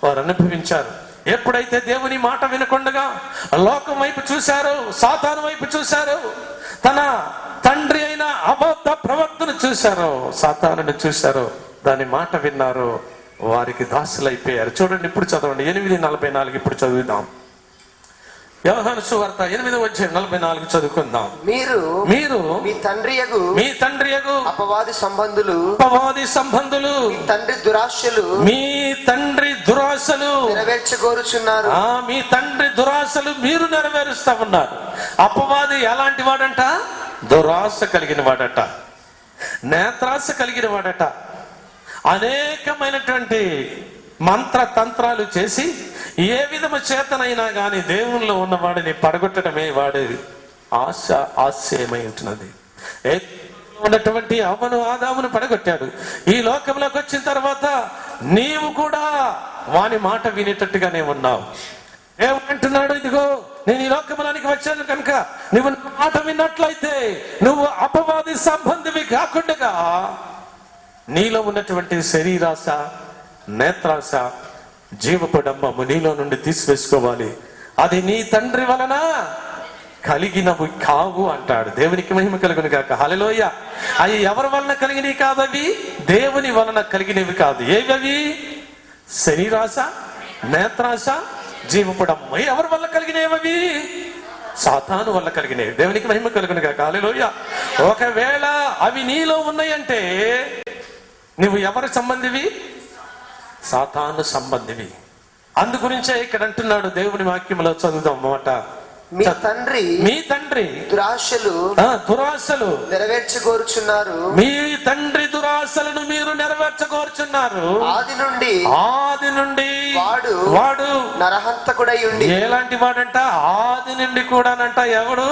వారు అనుభవించారు. ఎప్పుడైతే దేవుని మాట వినకుండగా లోకం వైపు చూశారో, సాతాను వైపు చూశారో, తన తండ్రి అయిన అబద్ధ ప్రవక్తను చూశారో, సాతానుని చూశారో, దాని మాట విన్నారో, వారికి దాసులైపోయారు. చూడండి, ఇప్పుడు చదవండి 8:44. ఇప్పుడు చదువుదాం. యోహాను సువార్త 8:44 చదువుకుందాం. మీరు మీ తండ్రియగు అపవాది సంబంధులు మీ తండ్రి దురాశలు నెరవేర్చగోరుచున్నారు. మీ తండ్రి దురాశలు మీరు నెరవేరుస్తా ఉన్నారు. అపవాది ఎలాంటి వాడంట? దురాశ కలిగిన వాడట, నేత్రాశ కలిగిన వాడట. అనేకమైనటువంటి మంత్ర తంత్రాలు చేసి ఏ విధము చేతనైనా గాని దేవునిలో ఉన్నవాడిని పడగొట్టడమే వాడి ఆశయమై ఉంటున్నది. ఉన్నటువంటి అవ్వను ఆదామును పడగొట్టాడు. ఈ లోకంలోకి వచ్చిన తర్వాత నీవు కూడా వాని మాట వినేటట్టుగానే ఉన్నావు. ఏమంటున్నాడు? ఇదిగో నేను ఈ లోకంలోనికి వచ్చాను కనుక నువ్వు మాట విన్నట్లయితే నువ్వు అపవాది సంబంధివి కాకుండా నీలో ఉన్నటువంటి శరీరాశ, నేత్రాశ, జీవపు డంబము నీలో నుండి తీసివేసుకోవాలి. అది నీ తండ్రి వలన కలిగినవి కావు అంటాడు. దేవునికి మహిమ కలుగును గాక. హల్లెలూయా. అవి ఎవరి వలన కలిగినవి కాదు, అవి దేవుని వలన కలిగినవి కాదు. ఏవవి? శరీరాశ, నేత్రాశ, జీవపు డంబము. ఎవరి వల్ల కలిగినవి? సాతాను వల్ల కలిగినవి. దేవునికి మహిమ కలుగును గాక. హల్లెలూయా. ఒకవేళ అవి నీలో ఉన్నాయంటే నువ్వు ఎవరి సంబంధివి? సాతాను సంబంధివి. అందుగురించే ఇక్కడ అంటున్నాడు దేవుని వాక్యంలో, చదువుదాం మాట. మీ తండ్రి దురాశలు నెరవేర్చగోరుచున్నారు. మీ తండ్రి దురాశలను మీరు నెరవేర్చగోరుచున్నారు. ఆది నుండి వాడు నరహంతకుడై ఉండి. ఎలాంటి వాడంట? ఆది నుండి కూడానంట. ఎవడు?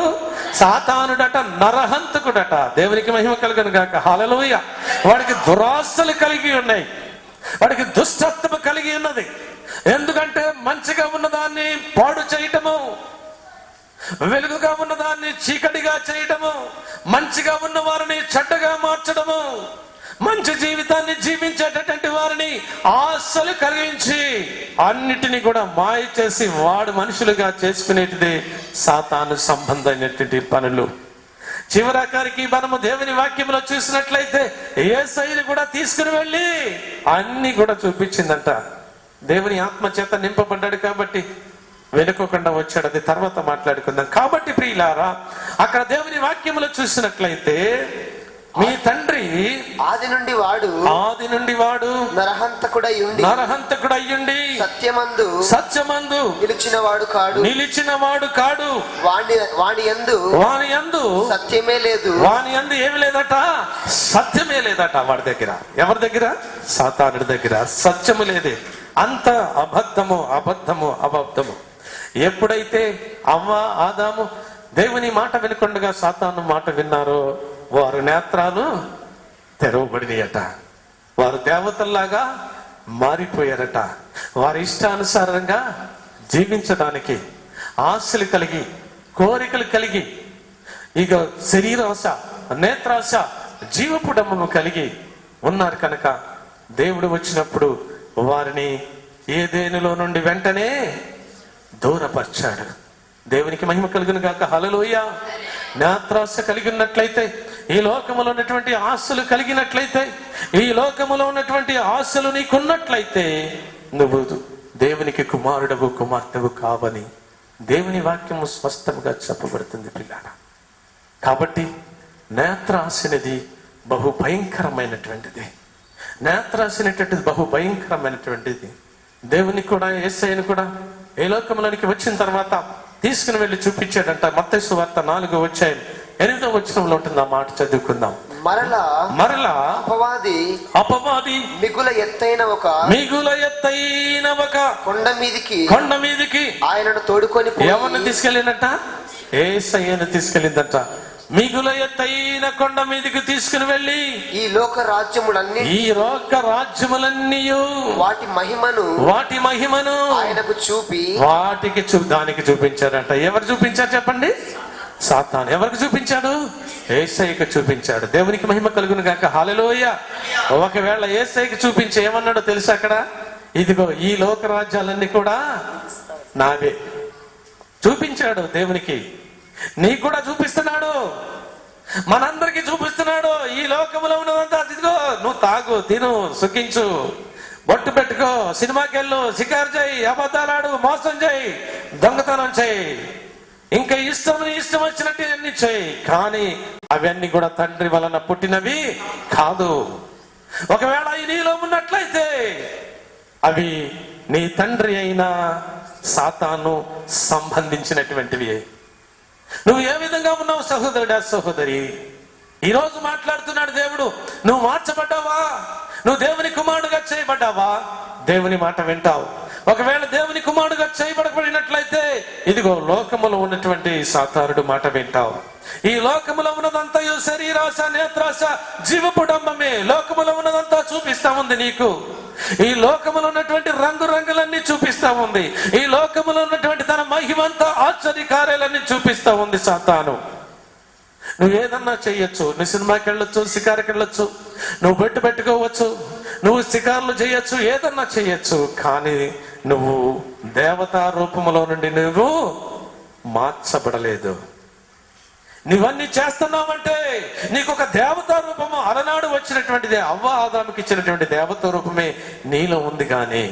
సాతానుడట, నరహంతకుడట. దేవునికి మహిమ కలుగును గాక. హల్లెలూయా. వాడికి దురాశలు కలిగి ఉన్నాయి, వాడికి దుష్టత్వము కలిగి ఉన్నది. ఎందుకంటే మంచిగా ఉన్నదాన్ని పాడు చేయటము, వెలుగుగా ఉన్నదాన్ని చీకటిగా చేయటము, మంచిగా ఉన్న వారిని చెడ్డగా మార్చడము, మంచి జీవితాన్ని జీవించేటటువంటి వారిని ఆశలు కలిగించి అన్నిటినీ కూడా మాయ చేసి వాడు మనుషులుగా చేసుకునేటిది సాతాను సంబంధమైనటువంటి పనులు. చివరాకారికి మనము దేవుని వాక్యంలో చూసినట్లయితే యేసయ్యను కూడా తీసుకుని వెళ్ళి అన్ని కూడా చూపించిందంట. దేవుని ఆత్మ చేత నింపబడ్డాడు కాబట్టి వెనుకోకుండా వచ్చాడు. అది తర్వాత మాట్లాడుకుందాం. కాబట్టి ప్రియులారా, అక్కడ దేవుని వాక్యములో చూసినట్లయితే మీ తండ్రి ఆది నుండి వాడు నరహంతకుడయ్యుండి సత్యమందు నిలిచినవాడు కాడు. వాని యందు సత్యమే లేదు. వాని యందు ఏమి లేదట? సత్యమే లేదట. వాడి దగ్గర, ఎవరి దగ్గర? సాతానుడి దగ్గర సత్యము లేదే. అంత అబద్ధము. ఎప్పుడైతే అవ్వ ఆదాము దేవుని మాట వినకుండా సాతాను మాట విన్నారో వారు నేత్రాలు తెరవబడినాయట. వారు దేవతల్లాగా మారిపోయారట. వారి ఇష్టానుసారంగా జీవించడానికి ఆశలు కలిగి, కోరికలు కలిగి, ఇక శరీరాశ, నేత్రాశ, జీవపుడమ్మము కలిగి ఉన్నారు. కనుక దేవుడు వచ్చినప్పుడు వారిని ఏదేనులో నుండి వెంటనే దూరపరిచాడు. దేవునికి మహిమ కలుగును గాక. హల్లెలూయా. నేత్రాశ కలిగి ఉన్నట్లయితే, ఈ లోకములో ఉన్నటువంటి ఆశలు కలిగినట్లయితే, ఈ లోకములో ఉన్నటువంటి ఆశలు నీకున్నట్లయితే నువ్వు దేవునికి కుమారుడవు, కుమార్తెవు కావని దేవుని వాక్యము స్పష్టంగా చెప్పబడుతుంది పిల్లాడ. కాబట్టి నేత్రాశ అనేది బహు భయంకరమైనటువంటిది. నేత్రాశ అనేటువంటిది బహు భయంకరమైనటువంటిది. దేవుని కూడా, యేసయ్యను కూడా ఏ లోకంలోనికి వచ్చిన తర్వాత తీసుకుని వెళ్ళి చూపించాడంట. మత్తయి సువార్త 4:8 వచనంలో ఉంటుంది. ఆ మాట చదువుకుందాం. మరలా అపవాది మిగుల ఎత్తైన ఒక కొండ మీదికి ఆయనను తోడుకొని ఎవరిని తీసుకెళ్ళినట్ట? యేసయ్యను తీసుకెళ్ళిందట. మిగుల ఎత్తైన కొండ మీదకి తీసుకుని వెళ్ళి ఈ లోక రాజ్యములన్నీ వాటి మహిమను ఆయనకు చూపి దానికి చూపించారంట. ఎవరు చూపించారు చెప్పండి? సాతాను. ఎవరికి చూపించాడు? యేసయ్యకు చూపించాడు. దేవునికి మహిమ కలుగును గాక. హల్లెలూయా. ఒకవేళ యేసయ్యకు చూపించి ఏమన్నాడో తెలుసా? అక్కడ ఇదిగో ఈ లోక రాజ్యాలన్నీ కూడా నావే చూపించాడు. దేవునికి నీకు కూడా చూపిస్తున్నాడు, మనందరికి చూపిస్తున్నాడు. ఈ లోకంలో ఉన్నదంతా ఇదిగో, నువ్వు తాగు, తిను, సుఖించు, బొట్టు పెట్టుకో, సినిమాకి వెళ్ళు, షికారు చేయి, అబద్ధాలాడు, మోసం చేయి, దొంగతనం చేయి, ఇంకా ఇష్టం వచ్చినట్టు అన్ని చేయి. కానీ అవన్నీ కూడా తండ్రి వలన పుట్టినవి కాదు. ఒకవేళ అవి నీలో ఉన్నట్లయితే అవి నీ తండ్రి అయిన సాతాను సంబంధించినటువంటివి. నువ్వు ఏ విధంగా ఉన్నావు సహోదరుడా, సహోదరి? ఈరోజు మాట్లాడుతున్నాడు దేవుడు. నువ్వు మార్చబడ్డావా? నువ్వు దేవుని కుమారుడుగా చేయబడ్డావా? దేవుని మాట వింటావు. ఒకవేళ దేవుని కుమారుడుగా చేయబడబడినట్లయితే ఇదిగో లోకములో ఉన్నటువంటి సాతానుడు మాట వింటావు. ఈ లోకములో ఉన్నదంతయు శరీరాశ, నేత్రాశ, జీవపుడంబమే. లోకములో ఉన్నదంతా చూపిస్తా ఉంది నీకు. ఈ లోకములో ఉన్నటువంటి రంగులన్నీ చూపిస్తా ఉంది. ఈ లోకములో ఉన్నటువంటి తన మహిమంతా, ఆశ్చర్య కార్యాలన్నీ చూపిస్తా ఉంది సాతాను. నువ్వు ఏదన్నా చెయ్యొచ్చు. నువ్వు సినిమాకి వెళ్ళొచ్చు, షికారుకి వెళ్ళొచ్చు, నువ్వు బొట్టు పెట్టుకోవచ్చు, నువ్వు షికారులు చేయొచ్చు, ఏదన్నా చెయ్యొచ్చు. కానీ నువ్వు దేవతా రూపములో నుండి నువ్వు మార్చబడలేదు. నువ్వన్నీ చేస్తున్నావంటే నీకు ఒక దేవతా రూపము అలనాడు వచ్చినటువంటిదే, అవ్వ ఆదాముకి ఇచ్చినటువంటి దేవతా రూపమే నీలో ఉంది. కానీ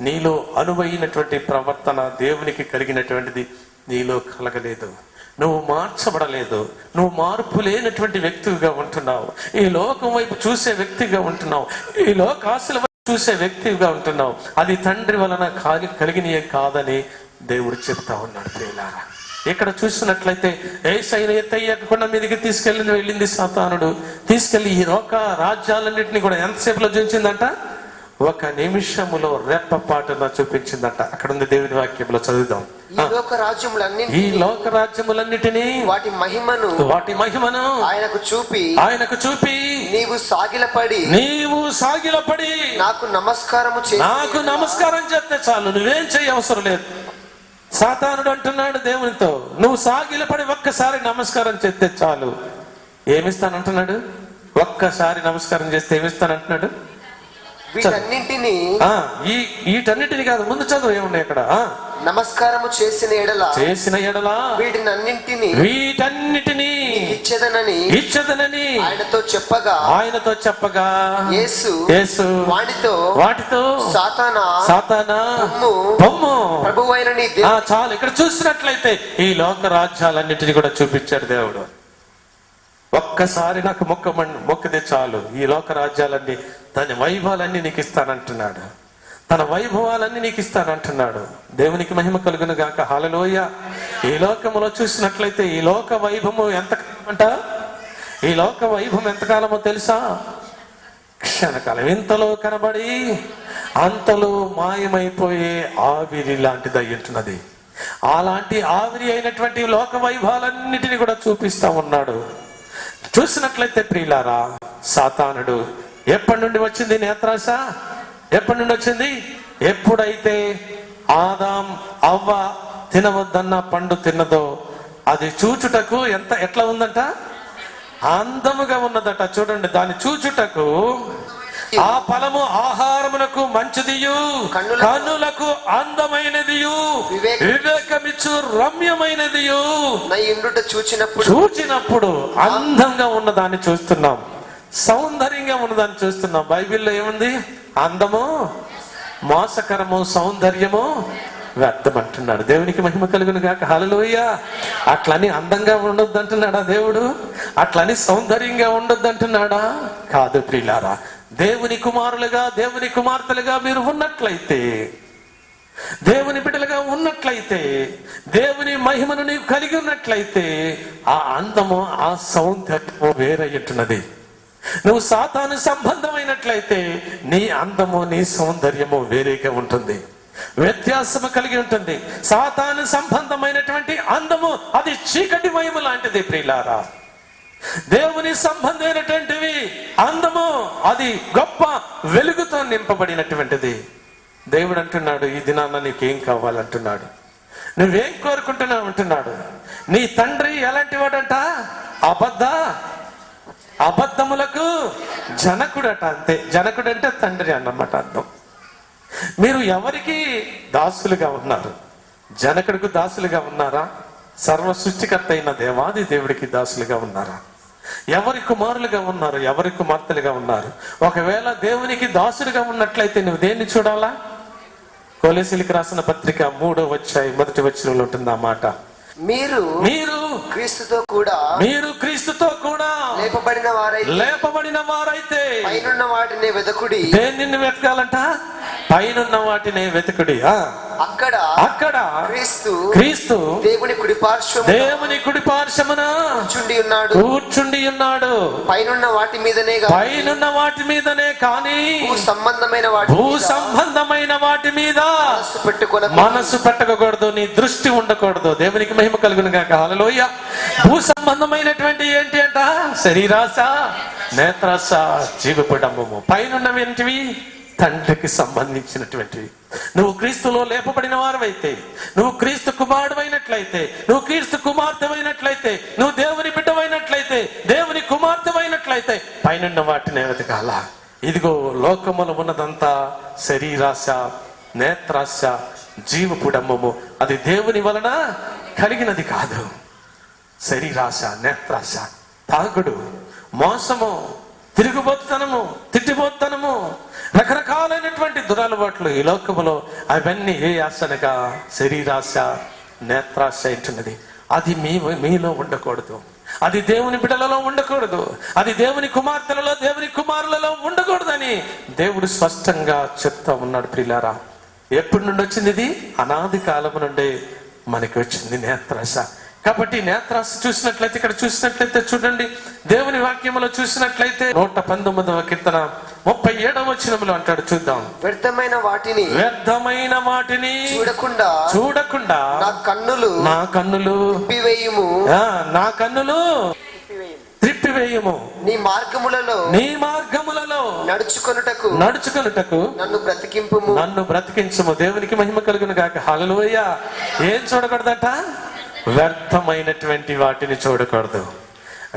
నీలో అనువైనటువంటి ప్రవర్తన దేవునికి కలిగినటువంటిది నీలో కలగలేదు. నువ్వు మార్చబడలేదు. నువ్వు మార్పు లేనటువంటి వ్యక్తిగా ఉంటున్నావు. ఈ లోకం వైపు చూసే వ్యక్తిగా ఉంటున్నావు. ఈ లోక ఆశల చూసే వ్యక్తిగా ఉంటున్నావు. అది తండ్రి వలన కలిగినయే కాదని దేవుడు చెప్తా ఉన్నాడు. ప్రియులారా, ఇక్కడ చూసినట్లయితే యేసయ్యను ఎత్తయ్యకుండా మీదకి వెళ్ళింది సాతానుడు. తీసుకెళ్లి ఈ లోక రాజ్యాలన్నింటినీ కూడా ఎంతసేపులో చూపించిందంట? ఒక నిమిషములో రెప్పపాటున చూపించిందంట. అక్కడ ఉంది దేవుని వాక్యంలో, చదువుదాం. ఈ లోక రాజ్యములన్నిటినీ వాటి మహిమను ఆయనకు చూపి నీవు సాగిలపడి నాకు నమస్కారం చేస్తే చాలు, నువ్వేం చెయ్యి అవసరం లేదు. సాతానుడు అంటున్నాడు దేవునితో, నువ్వు సాగిలపడి ఒక్కసారి నమస్కారం చేస్తే చాలు. ఏమిస్తానంటున్నాడు? ఒక్కసారి నమస్కారం చేస్తే ఏమిస్తానంటున్నాడు? వీటన్నిటిని కాదు, ముందు చదువు ఏమున్నాయి అక్కడ? నమస్కారము చేసిన ఎడల వీటన్నిటిని ఇచ్చదనని ఆయనతో చెప్పగా యేసు వాటితో సాతానా పొమ్ము ప్రభువైన నీ దేవుడు. చాలు, ఇక్కడ చూసినట్లయితే ఈ లోక రాజ్యాలన్నిటిని కూడా చూపించాడు దేవుడు. ఒక్కసారి నాకు మొక్కితే చాలు, ఈ లోక రాజ్యాలన్నీ, దాని వైభవాలన్నీ నీకు ఇస్తానంటున్నాడు. తన వైభవాలన్నీ నీకు ఇస్తానంటున్నాడు. దేవునికి మహిమ కలుగును గాక. హల్లెలూయా. ఈ లోకములో చూసినట్లయితే ఈ లోక వైభవము ఈ లోక వైభవం ఎంతకాలమో తెలుసా? క్షణకాలం. ఇంతలో కనబడి అంతలో మాయమైపోయే ఆవిరి లాంటిది అయ్యుంటున్నది. అలాంటి ఆవిరి అయినటువంటి లోక వైభవాలన్నిటిని కూడా చూపిస్తా ఉన్నాడు. చూసినట్లయితే ప్రియులారా, సాతానుడు ఎప్పటి నుండి వచ్చింది నేత్రాశ? ఎప్పటి నుండి వచ్చింది? ఎప్పుడైతే ఆదాం అవ్వ తినవద్దన్న పండు తిన్నదో, అది చూచుటకు ఎట్లా ఉందంట? అందముగా ఉన్నదట. చూడండి, దాన్ని చూచుటకు ఆ ఫలము ఆహారమునకు మంచిదియు, కన్నులకు అందమైనదియు, వివేకమిచ్చు రమ్యమైనదియు. చూచినప్పుడు అందంగా ఉన్నదాన్ని చూస్తున్నాం, సౌందర్యంగా ఉన్నదాన్ని చూస్తున్నాం. బైబిల్లో ఏముంది? అందము మోసకరము, సౌందర్యము వ్యర్థం అంటున్నాడు. దేవునికి మహిమ కలుగును గాక. హల్లెలూయా. అట్లని అందంగా ఉండొద్దు అంటున్నాడా దేవుడు? అట్లని సౌందర్యంగా ఉండొద్దు అంటున్నాడా? కాదు ప్రియులారా, దేవుని కుమారులుగా, దేవుని కుమార్తెలుగా మీరు ఉన్నట్లయితే, దేవుని బిడ్డలుగా ఉన్నట్లయితే, దేవుని మహిమను నీవు కలిగి ఉన్నట్లయితే, ఆ అందము, ఆ సౌందర్యము వేరయ్యున్నది. నువ్వు సాతాను సంబంధమైనట్లయితే నీ అందము, నీ సౌందర్యము వేరేగా ఉంటుంది, వ్యత్యాసము కలిగి ఉంటుంది. సాతాను సంబంధమైనటువంటి అందము అది చీకటి మహిమ లాంటిది ప్రియులారా. దేవుని సంబంధమైనటువంటివి అందము అది గొప్ప వెలుగుతో నింపబడినటువంటిది. దేవుడు అంటున్నాడు, ఈ దినాన్న నీకేం కావాలంటున్నాడు, నువ్వేం కోరుకుంటున్నావు అంటున్నాడు. నీ తండ్రి ఎలాంటి వాడంట? అబద్ధములకు జనకుడట. అంతే, జనకుడు అంటే తండ్రి అన్నమాట అర్థం. మీరు ఎవరికి దాసులుగా ఉన్నారు? జనకుడికి దాసులుగా ఉన్నారా? సర్వ సృష్టికర్త అయిన దేవాది దేవుడికి దాసులుగా ఉన్నారా? ఎవరి కుమారులుగా ఉన్నారు? ఎవరి కుమార్తెలుగా ఉన్నారు? ఒకవేళ దేవునికి దాసులుగా ఉన్నట్లయితే నువ్వు దేన్ని చూడాలా? కొలెసీలకు రాసిన పత్రిక 3వ అధ్యాయం 1వ వచనంలో ఉంటుంది ఆ మాట. మీరు క్రీస్తుతో కూడా లేపబడిన వారైతే పైనున్న వాటిని వెతకుడి. దేనిని వెతకాలంట? పైనున్న వాటిని వెతకుడి. అక్కడ క్రీస్తు దేవుని కుడి పార్శ్వమున కూర్చుండి ఉన్నాడు. పైనున్న వాటి మీదనే కానీ భూ సంబంధమైన వాటి మీద మనసు పెట్టకూడదు, నీ దృష్టి ఉండకూడదు. దేవునికి మహిమ కలుగును గాక. హల్లెలూయా. భూ సంబంధమైనటువంటి ఏంటి అంట? శరీరాశ, నేత్రాశ, జీవపుడంబము. పైనున్నవి ఏంటివి? తండ్రికి సంబంధించినటువంటివి. నువ్వు క్రీస్తులో లేపబడిన వారవైతే, నువ్వు క్రీస్తు కుమారుడు అయినట్లయితే, నువ్వు క్రీస్తు కుమార్తె అయినట్లయితే, నువ్వు దేవుని బిడ్డవైనట్లయితే, దేవుని కుమార్తె అయినట్లయితే పైనున్న వాటిని వెతకాల. ఇదిగో లోకములో ఉన్నదంతా శరీరాశ, నేత్రాశ, జీవపుడంబము. అది దేవుని వలన కలిగినది కాదు. శరీరాశ, నేత్రాశ, తాగుడు, మోసము, తిరుగుబోతుతనము, తిట్టిబోతుతనము, రకరకాలైనటువంటి దురలవాట్లు ఈ లోకములో. అవన్నీ ఏ ఆశనగా? శరీరాశ, నేత్రాశ అంటున్నది. అది మీలో ఉండకూడదు. అది దేవుని బిడ్డలలో ఉండకూడదు, అది దేవుని కుమార్తెలలో దేవుని కుమారులలో ఉండకూడదని దేవుడు స్పష్టంగా చెప్తా ఉన్నాడు. ప్రియులారా, ఎప్పటి నుండి వచ్చింది ఇది? అనాది కాలము నుండే మనకి వచ్చింది నేత్రాశ. కాబట్టి నేత్రాశ చూసినట్లయితే, ఇక్కడ చూసినట్లయితే చూడండి, దేవుని వాక్యములో చూసినట్లయితే 119వ కీర్తన 37వ వచనములో అంటాడు, చూద్దాం. వ్యర్థమైన వాటిని చూడకుండా నా కన్నులు త్రిప్పివేయుము. నీ మార్గములలో నడుచుకొనుటకు నన్ను బ్రతికించుము. దేవునికి మహిమ కలుగును గాక. హల్లెలూయా. ఏం చూడకూడదట? వ్యర్థమైనటువంటి వాటిని చూడకూడదు.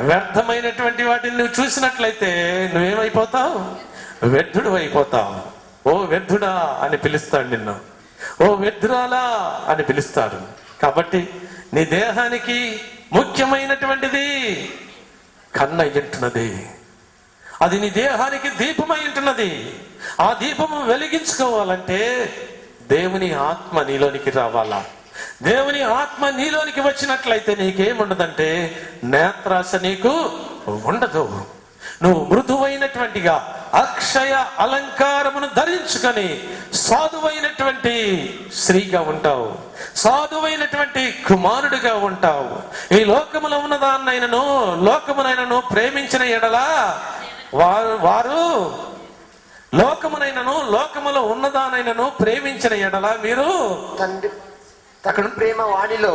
వ్యర్థమైనటువంటి వాటిని నువ్వు చూసినట్లయితే నువ్వేమైపోతావు? వ్యర్థుడు అయిపోతావు. ఓ వ్యర్థుడా అని పిలుస్తాడు నిన్ను, ఓ వ్యర్థురాలా అని పిలుస్తాడు. కాబట్టి నీ దేహానికి ముఖ్యమైనటువంటిది కన్ను అయ్యుంటున్నది. అది నీ దేహానికి దీపమై ఉంటున్నది. ఆ దీపము వెలిగించుకోవాలంటే దేవుని ఆత్మ నీలోనికి రావాలా. దేవుని ఆత్మ నీలోనికి వచ్చినట్లయితే నీకేముండదంటే నేత్రాశ నీకు ఉండదు. నువ్వు మృదువైనటువంటిగా అక్షయ అలంకారమును ధరించుకొని సాధువైనటువంటి స్త్రీగా ఉంటావు, సాధువైనటువంటి కుమారుడిగా ఉంటావు. ఈ లోకములో లోకమునైనను ప్రేమించిన ఎడలా వారు లోకములో ఉన్నదానైనను ప్రేమించిన ఎడలా మీరు అక్కడ ప్రేమ వాడిలో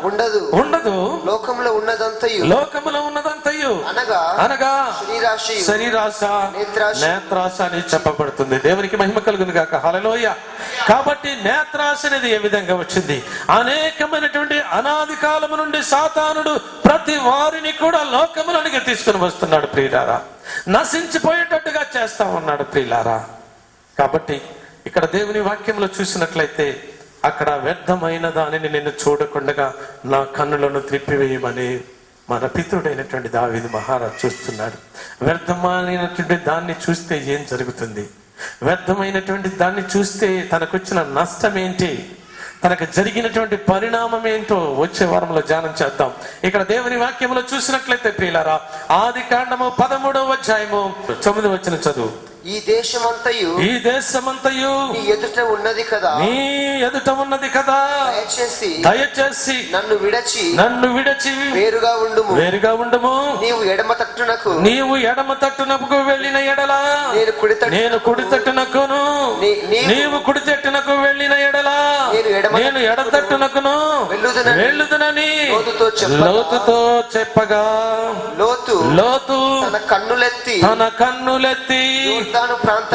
ఉండదు. లోకములో ఉన్నదంతయు అనగా శరీరాశ నేత్రాశ అని చెప్పబడుతుంది. దేవునికి మహిమ కలుగును గాక. హల్లెలూయా. కాబట్టి నేత్రాశ అనేది ఏ విధంగా వచ్చింది? అనేకమైనటువంటి అనాది కాలము నుండి సాతానుడు ప్రతి వారిని కూడా లోకములోనికి తీసుకుని వస్తున్నాడు ప్రియులారా. నశించిపోయేటట్టుగా చేస్తా ఉన్నాడు ప్రియులారా. కాబట్టి ఇక్కడ దేవుని వాక్యంలో చూసినట్లయితే అక్కడ వ్యర్థమైన దానిని నేను చూడకుండా నా కన్నులను త్రిప్పివేయమని మన పితృడైనటువంటి దావీదు మహారాజు చూస్తున్నాడు. వ్యర్థమైనటువంటి దాన్ని చూస్తే ఏం జరుగుతుంది? వ్యర్థమైనటువంటి దాన్ని చూస్తే తనకొచ్చిన నష్టం ఏంటి? తనకు జరిగినటువంటి పరిణామం ఏంటో వచ్చే వారంలో ధ్యానం చేద్దాం. ఇక్కడ దేవుని వాక్యంలో చూసినట్లయితే ప్రియులారా, ఆది కాండము 13వ అధ్యాయము 9వ వచనం చదువు. ఈ దేశమంతయు నీ ఎదుట ఉన్నది కదా, దయచేసి నన్ను విడచి వేరుగా ఉండుము. నీవు ఎడమ తట్టునకు వెళ్ళిన ఎడలా నేను కుడి తట్టునకును, నీవు కుడి తట్టునకు వెళ్ళిన ఎడలా నేను ఎడతట్టునకును వెళ్ళుదునని లోతుతో చెప్పగా, లోతు తన కన్నులెత్తి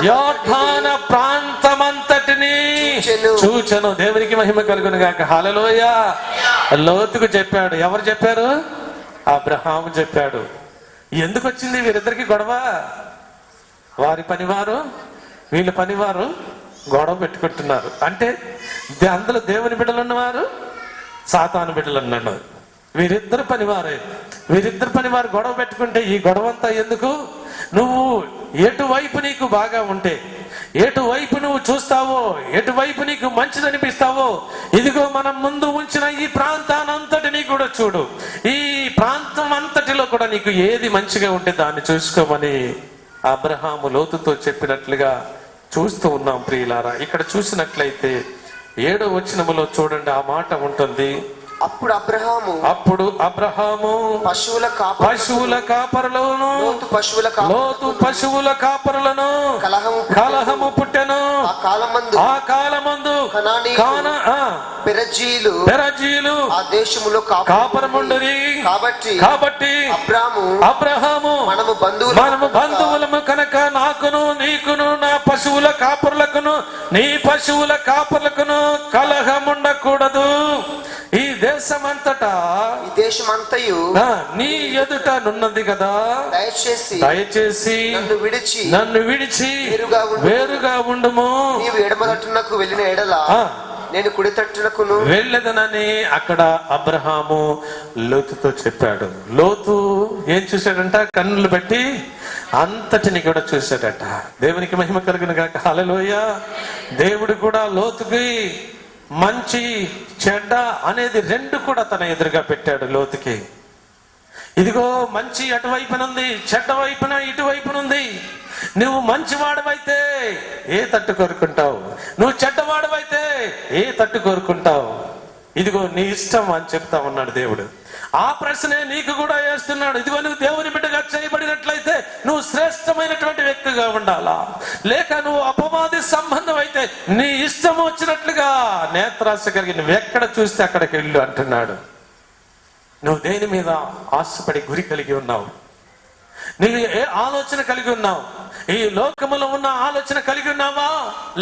యోర్దాను ప్రాంతమంతటిని చూచెను. దేవునికి మహిమ కలుగును గాక. హల్లెలూయా. లోతుకు చెప్పాడు. ఎవరు చెప్పారు? అబ్రహాము చెప్పాడు. ఎందుకు వచ్చింది వీరిద్దరికి గొడవ? వారి పనివారు వీళ్ళ పనివారు గొడవ పెట్టుకుంటున్నారు. అంటే అందులో దేవుని బిడ్డలు ఉన్నవారు, సాతాను బిడ్డలు అన్నాడు. వీరిద్దరు పనివారు గొడవ పెట్టుకుంటే ఈ గొడవ అంతా ఎందుకు? నువ్వు ఎటువైపు నీకు బాగా ఉంటే, ఎటువైపు నువ్వు చూస్తావో, ఎటువైపు నీకు మంచిదనిపిస్తావో, ఇదిగో మనం ముందు ఉంచిన ఈ ప్రాంతానంతటినీ కూడా చూడు. ఈ ప్రాంతం అంతటిలో కూడా నీకు ఏది మంచిగా ఉంటే దాన్ని చూసుకోమని అబ్రహాము లోతుతో చెప్పినట్లుగా చూస్తూ ఉన్నాం ప్రియులారా. ఇక్కడ చూసినట్లయితే 7వ వచనములో చూడండి, ఆ మాట ఉంటుంది. అప్పుడు అబ్రహాము పశువుల కాపరులను లోతు పశువుల కాపరులను కలహము పుట్టెను. ఆ కాలమందు పెరజీలు ఆ దేశములో కాపరముండరి. కాబట్టి అబ్రహాము మనము బంధువులము కనుక నాకును నీకును నా పశువుల కాపరులకును నీ పశువుల కాపరులకును కలహముండకూడదు. ఈ దేశమంతయు నీ ఎదుట నున్నది కదా, దయచేసి నన్ను విడిచి వేరుగా ఉండుము. నీవు ఎడమ తట్టునకు వెళ్ళిన ఎడలా నేను కుడి తట్టునకును వెళ్ళదనని అక్కడ అబ్రహాము లోతుతో చెప్పాడు. లోతు ఏం చూశాడంట? కన్నులు పెట్టి అంతటిని కూడా చూశాడట. దేవునికి మహిమ కలుగును గాక. హల్లెలూయా. దేవుడు కూడా లోతుకి మంచి చెడ్డ అనేది రెండు కూడా తన ఎదురుగా పెట్టాడు లోతుకి. ఇదిగో మంచి అటువైపునుంది, చెడ్డ వైపున ఇటువైపునుంది. నువ్వు మంచివాడవైతే ఏ తట్టు కోరుకుంటావు, నువ్వు చెడ్డవాడవైతే ఏ తట్టు కోరుకుంటావు? ఇదిగో నీ ఇష్టం అని చెప్తా ఉన్నాడు దేవుడు. ఆ ప్రశ్నే నీకు కూడా వేస్తున్నాడు. ఇదిగో నువ్వు దేవుని బిడ్డగా చేయబడినట్లయితే నువ్వు శ్రేష్టమైనటువంటి వ్యక్తిగా ఉండాలా, లేక నువ్వు అపవాది సంబంధం అయితే నీ ఇష్టం వచ్చినట్లుగా నేత్రాశ కలిగి నువ్వు ఎక్కడ చూస్తే అక్కడికి వెళ్ళు అంటున్నాడు. నువ్వు దేని మీద ఆశపడి గురి కలిగి ఉన్నావు? నువ్వు ఏ ఆలోచన కలిగి ఉన్నావు? ఈ లోకములో ఉన్న ఆలోచన కలిగి ఉన్నావా,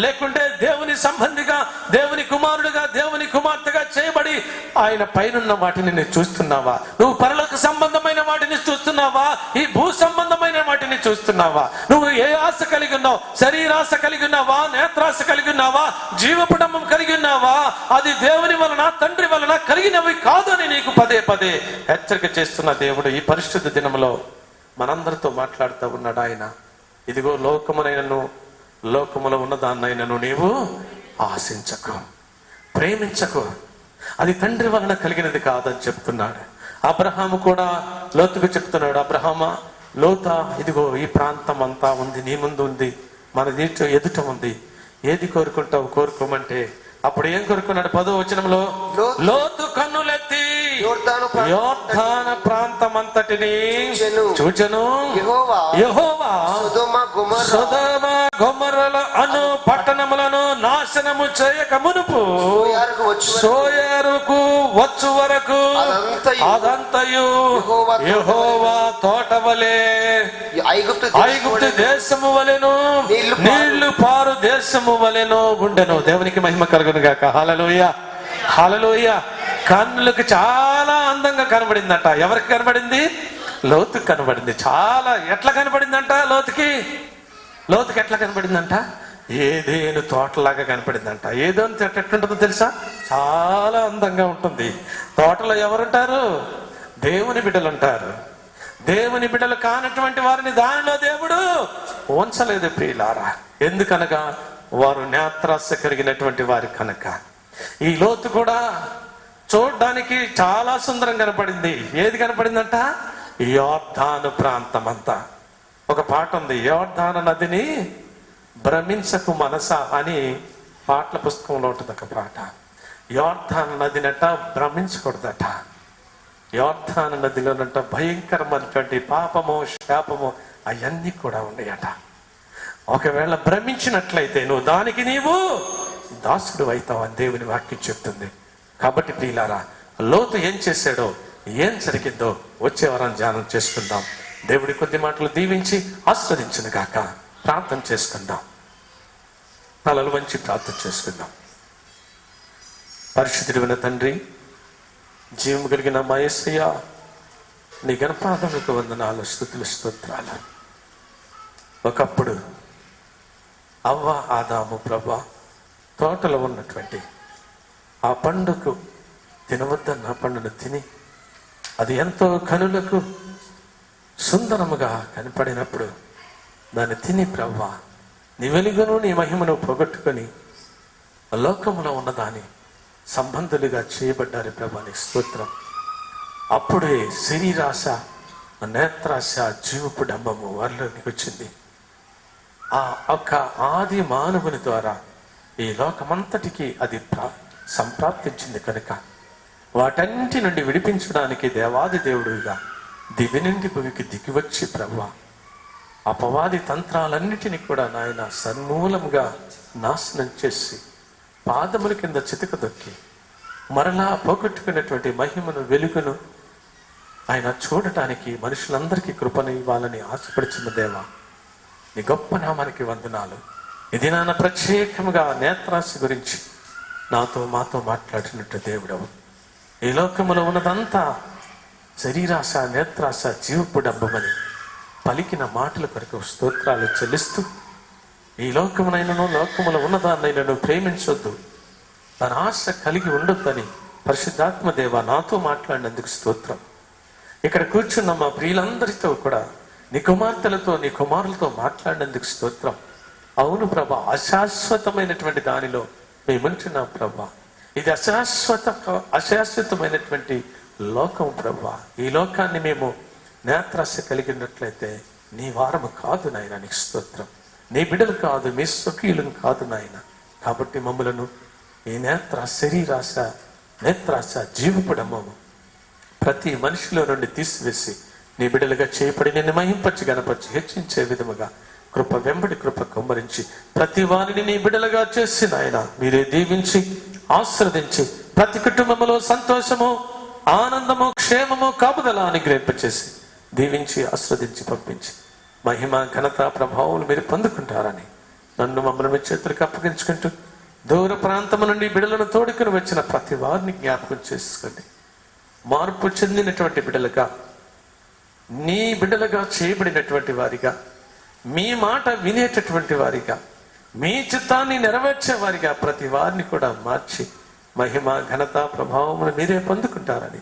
లేకుంటే దేవుని సంబంధిగా, దేవుని కుమారుడిగా, దేవుని కుమార్తెగా చేయబడి ఆయన పైనున్న వాటిని నువ్వు చూస్తున్నావా? నువ్వు పరలోక సంబంధమైన వాటిని చూస్తున్నావా, ఈ భూ సంబంధమైన వాటిని చూస్తున్నావా? నువ్వు ఏ ఆశ కలిగి ఉన్నావు? శరీరాశ కలిగి ఉన్నావా, నేత్రాశ కలిగి ఉన్నావా, జీవపుడమ్మం కలిగి ఉన్నావా? అది దేవుని వలన, తండ్రి వలన కలిగినవి కాదు అని నీకు పదే పదే హెచ్చరిక చేస్తున్న దేవుడు ఈ పరిశుద్ధ దినములో మనందరితో మాట్లాడుతూ ఉన్నాడు ఆయన. ఇదిగో లోకమునైనను, లోకములో ఉన్నదాన్నైనను నీవు ఆశించకు, ప్రేమించకు, అది తండ్రి వలన కలిగినది కాదని చెప్తున్నాడు. అబ్రహాము కూడా లోతుకు చెప్తున్నాడు, అబ్రహామా, లోత, ఇదిగో ఈ ప్రాంతం అంతా ఉంది, నీ ముందు ఉంది, మన నీటి ఎదుట ఉంది, ఏది కోరుకుంటావు కోరుకోమంటే అప్పుడు ఏం కోరుకున్నాడు? 10వ వచనంలో, లోతు కన్నులెత్తి యోర్దాను ప్రాంతం అంతటిని చూచెను, యెహోవా సొదొమ గొమొర్రా అను పట్టణములను నాశనము చేయక మునుపు సోయరుకు వచ్చు వరకు అదంతయు యెహోవా తోటవలే, ఐగుప్తు దేశము వలెను, నీళ్లు పారు దేశము వలెను ఉండెను. దేవునికి మహిమ కలుగును గాక. హల్లెలూయా, హల్లెలూయా. కన్నులకు చాలా అందంగా కనబడిందంట. ఎవరికి కనబడింది? లోతుకి కనబడింది. చాలా ఎట్లా కనబడిందంట? లోతుకి ఎట్లా కనబడిందంట? ఏదేను తోటలాగా కనపడిందంట. ఏదేను చెట్టు ఎట్లుంటుందో తెలుసా? చాలా అందంగా ఉంటుంది. తోటలో ఎవరుంటారు? దేవుని బిడ్డలు ఉంటారు. దేవుని బిడ్డలు కానటువంటి వారిని దానిలో దేవుడు ఉంచలేదు ప్రియులారా. ఎందుకనగా వారు నేత్రాశ కలిగినటువంటి వారి కనుక. ఈ లోతు కూడా చూడడానికి చాలా సుందరం కనపడింది. ఏది కనపడిందంట? యోర్దాను ప్రాంతం అంతా. ఒక పాట ఉంది, యోర్దాను నదిని భ్రమించకు మనస అని పాటల పుస్తకంలో ఉంటుంది ఒక పాట. యోర్దాను నదినట భ్రమించకూడదట. యోర్దాను నదిలోనంట భయంకరమైనటువంటి పాపము, శాపము అవన్నీ కూడా ఉన్నాయట. ఒకవేళ భ్రమించినట్లయితే నువ్వు దానికి నీవు దాసుడు అవుతావు అని దేవుని వాక్యం చెప్తుంది. కాబట్టి ప్రియులారా, లోతు ఏం చేశాడో, ఏం జరిగిందో వచ్చే వారం ధ్యానం చేసుకుందాం. దేవుడి కొద్ది మాటలు దీవించి ఆస్వాదించును గాక. ప్రార్థన చేసుకుందాం. తలలు వంచి ప్రార్థన చేసుకుందాం. పరిశుద్ధుడైన తండ్రి, జీవము కలిగిన మా యేసయ్య, నీ గణపాదములకు వందనాలు, స్తుతులు, స్తోత్రాలు. ఒకప్పుడు అవ్వ, ఆదాము, ప్రభా తోటలో ఉన్నటువంటి ఆ పండుకు తినవద్దన్న పండును తిని అది ఎంతో కనులకు సుందరముగా కనపడినప్పుడు దాన్ని తిని ప్రవ్వా నీ వెలుగును నీ మహిమను పోగొట్టుకొని లోకములో ఉన్నదాని సంబంధులుగా చేయబడ్డారు ప్రభా, నీ స్తోత్రం. అప్పుడే శరీరాశ, నేత్రాశ, జీవపు డంబము వారిలోకి వచ్చింది. ఆ ఒక్క ఆది మానవుని ద్వారా ఈ లోకమంతటికి అది సంప్రాప్తించింది కనుక వాటన్నిటి నుండి విడిపించడానికి దేవాది దేవుడుగా దివి నుండి భూమికి దిగివచ్చి ప్రభువా అపవాది తంత్రాలన్నిటినీ కూడా నాయన సన్మూలంగా నాశనం చేసి పాదముల కింద చితక దొక్కి మరలా పోగొట్టుకున్నటువంటి మహిమను, వెలుగును ఆయన చూడటానికి మనుషులందరికీ కృపను ఇవ్వాలని ఆశపడుచున్న దేవా, నీ గొప్ప నామానికి వందనాలు. ఇది నాన్న ప్రత్యేకంగా నేత్రాశ గురించి నాతో మాతో మాట్లాడినట్టు దేవుడవు. ఈ లోకములో ఉన్నదంతా శరీరాశ, నేత్రాశ, జీవపు డబ్బమని పలికిన మాటల కొరకు స్తోత్రాలు చెల్లిస్తూ, ఈ లోకమునైనను లోకములో ఉన్నదాన్నైనను ప్రేమించొద్దు, తన ఆశ కలిగి ఉండొద్దని పరిశుద్ధాత్మ దేవ నాతో మాట్లాడినందుకు స్తోత్రం. ఇక్కడ కూర్చున్న మా ప్రియులందరితో కూడా నీ కుమార్తెలతో, నీ కుమారులతో మాట్లాడినందుకు స్తోత్రం. అవును ప్రభా, అశాశ్వతమైనటువంటి దానిలో మేముంటున్నాం ప్రభా. ఇది అశాశ్వతమైనటువంటి లోకం ప్రభా. ఈ లోకాన్ని మేము నేత్రాశ కలిగినట్లయితే నీ వారము కాదు నాయన. నీకు స్తోత్రం. నీ బిడ్డలు కాదు, మీ స్వకీయులను కాదు నాయన. కాబట్టి మమ్మలను ఈ శరీరాశ, నేత్రాశ, జీవపడము ప్రతి మనిషిలో నుండి తీసివేసి నీ బిడ్డలుగా చేయబడి నిన్ను మహింపచ్చి గణపచ్చి హెచ్చించే విధముగా కృప వెంబడి కృప కుమ్మరించి ప్రతి వారిని నీ బిడ్డలుగా చేసి నాయన మీరే దీవించి ఆశీర్వదించి ప్రతి కుటుంబంలో సంతోషము, ఆనందము, క్షేమము, కాపుదల అనుగ్రహింపచేసి దీవించి ఆశీర్వదించి పంపించి మహిమ, ఘనత, ప్రభావం మీరు పొందుకుంటారని నన్ను మమ్మల్ని మీ చేతులకు అప్పగించుకుంటూ దూర ప్రాంతము నుండి బిడ్డలను తోడుకుని వచ్చిన ప్రతి వారిని జ్ఞాపకం చేసుకోండి. మార్పు చెందినటువంటి బిడ్డలుగా, నీ బిడ్డలుగా చేయబడినటువంటి వారిగా, మీ మాట వినేటటువంటి వారిగా, మీ చిత్తాన్ని నెరవేర్చే వారిగా ప్రతి వారిని కూడా మార్చి మహిమ, ఘనత, ప్రభావములు మీరే పొందుకుంటారని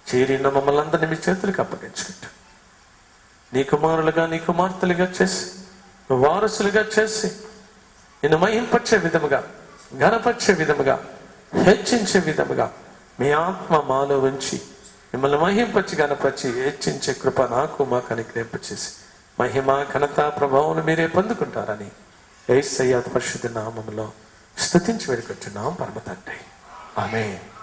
చేరిన మమ్మల్ని అందరినీ మీ చేతులకు అప్పగించుకుంటూ నీ కుమారులుగా, నీ కుమార్తెలుగా చేసి, వారసులుగా చేసి నిన్ను మహింపచ్చే విధముగా, ఘనపరిచే విధముగా, హెచ్చించే విధముగా మీ ఆత్మ మాలో ఉంచి మిమ్మల్ని మహింపచ్చి గణపరిచి హెచ్చించే కృప నాకు మాకు అనుగ్రహింపచేసి మహిమ, ఘనత, ప్రభావం మీరే పొందుకుంటారని యేసయ్య పరిశుద్ధ నామములో స్తుతించి వేడుకొచ్చున్నాం పరమ తండ్రి. ఆమేన్.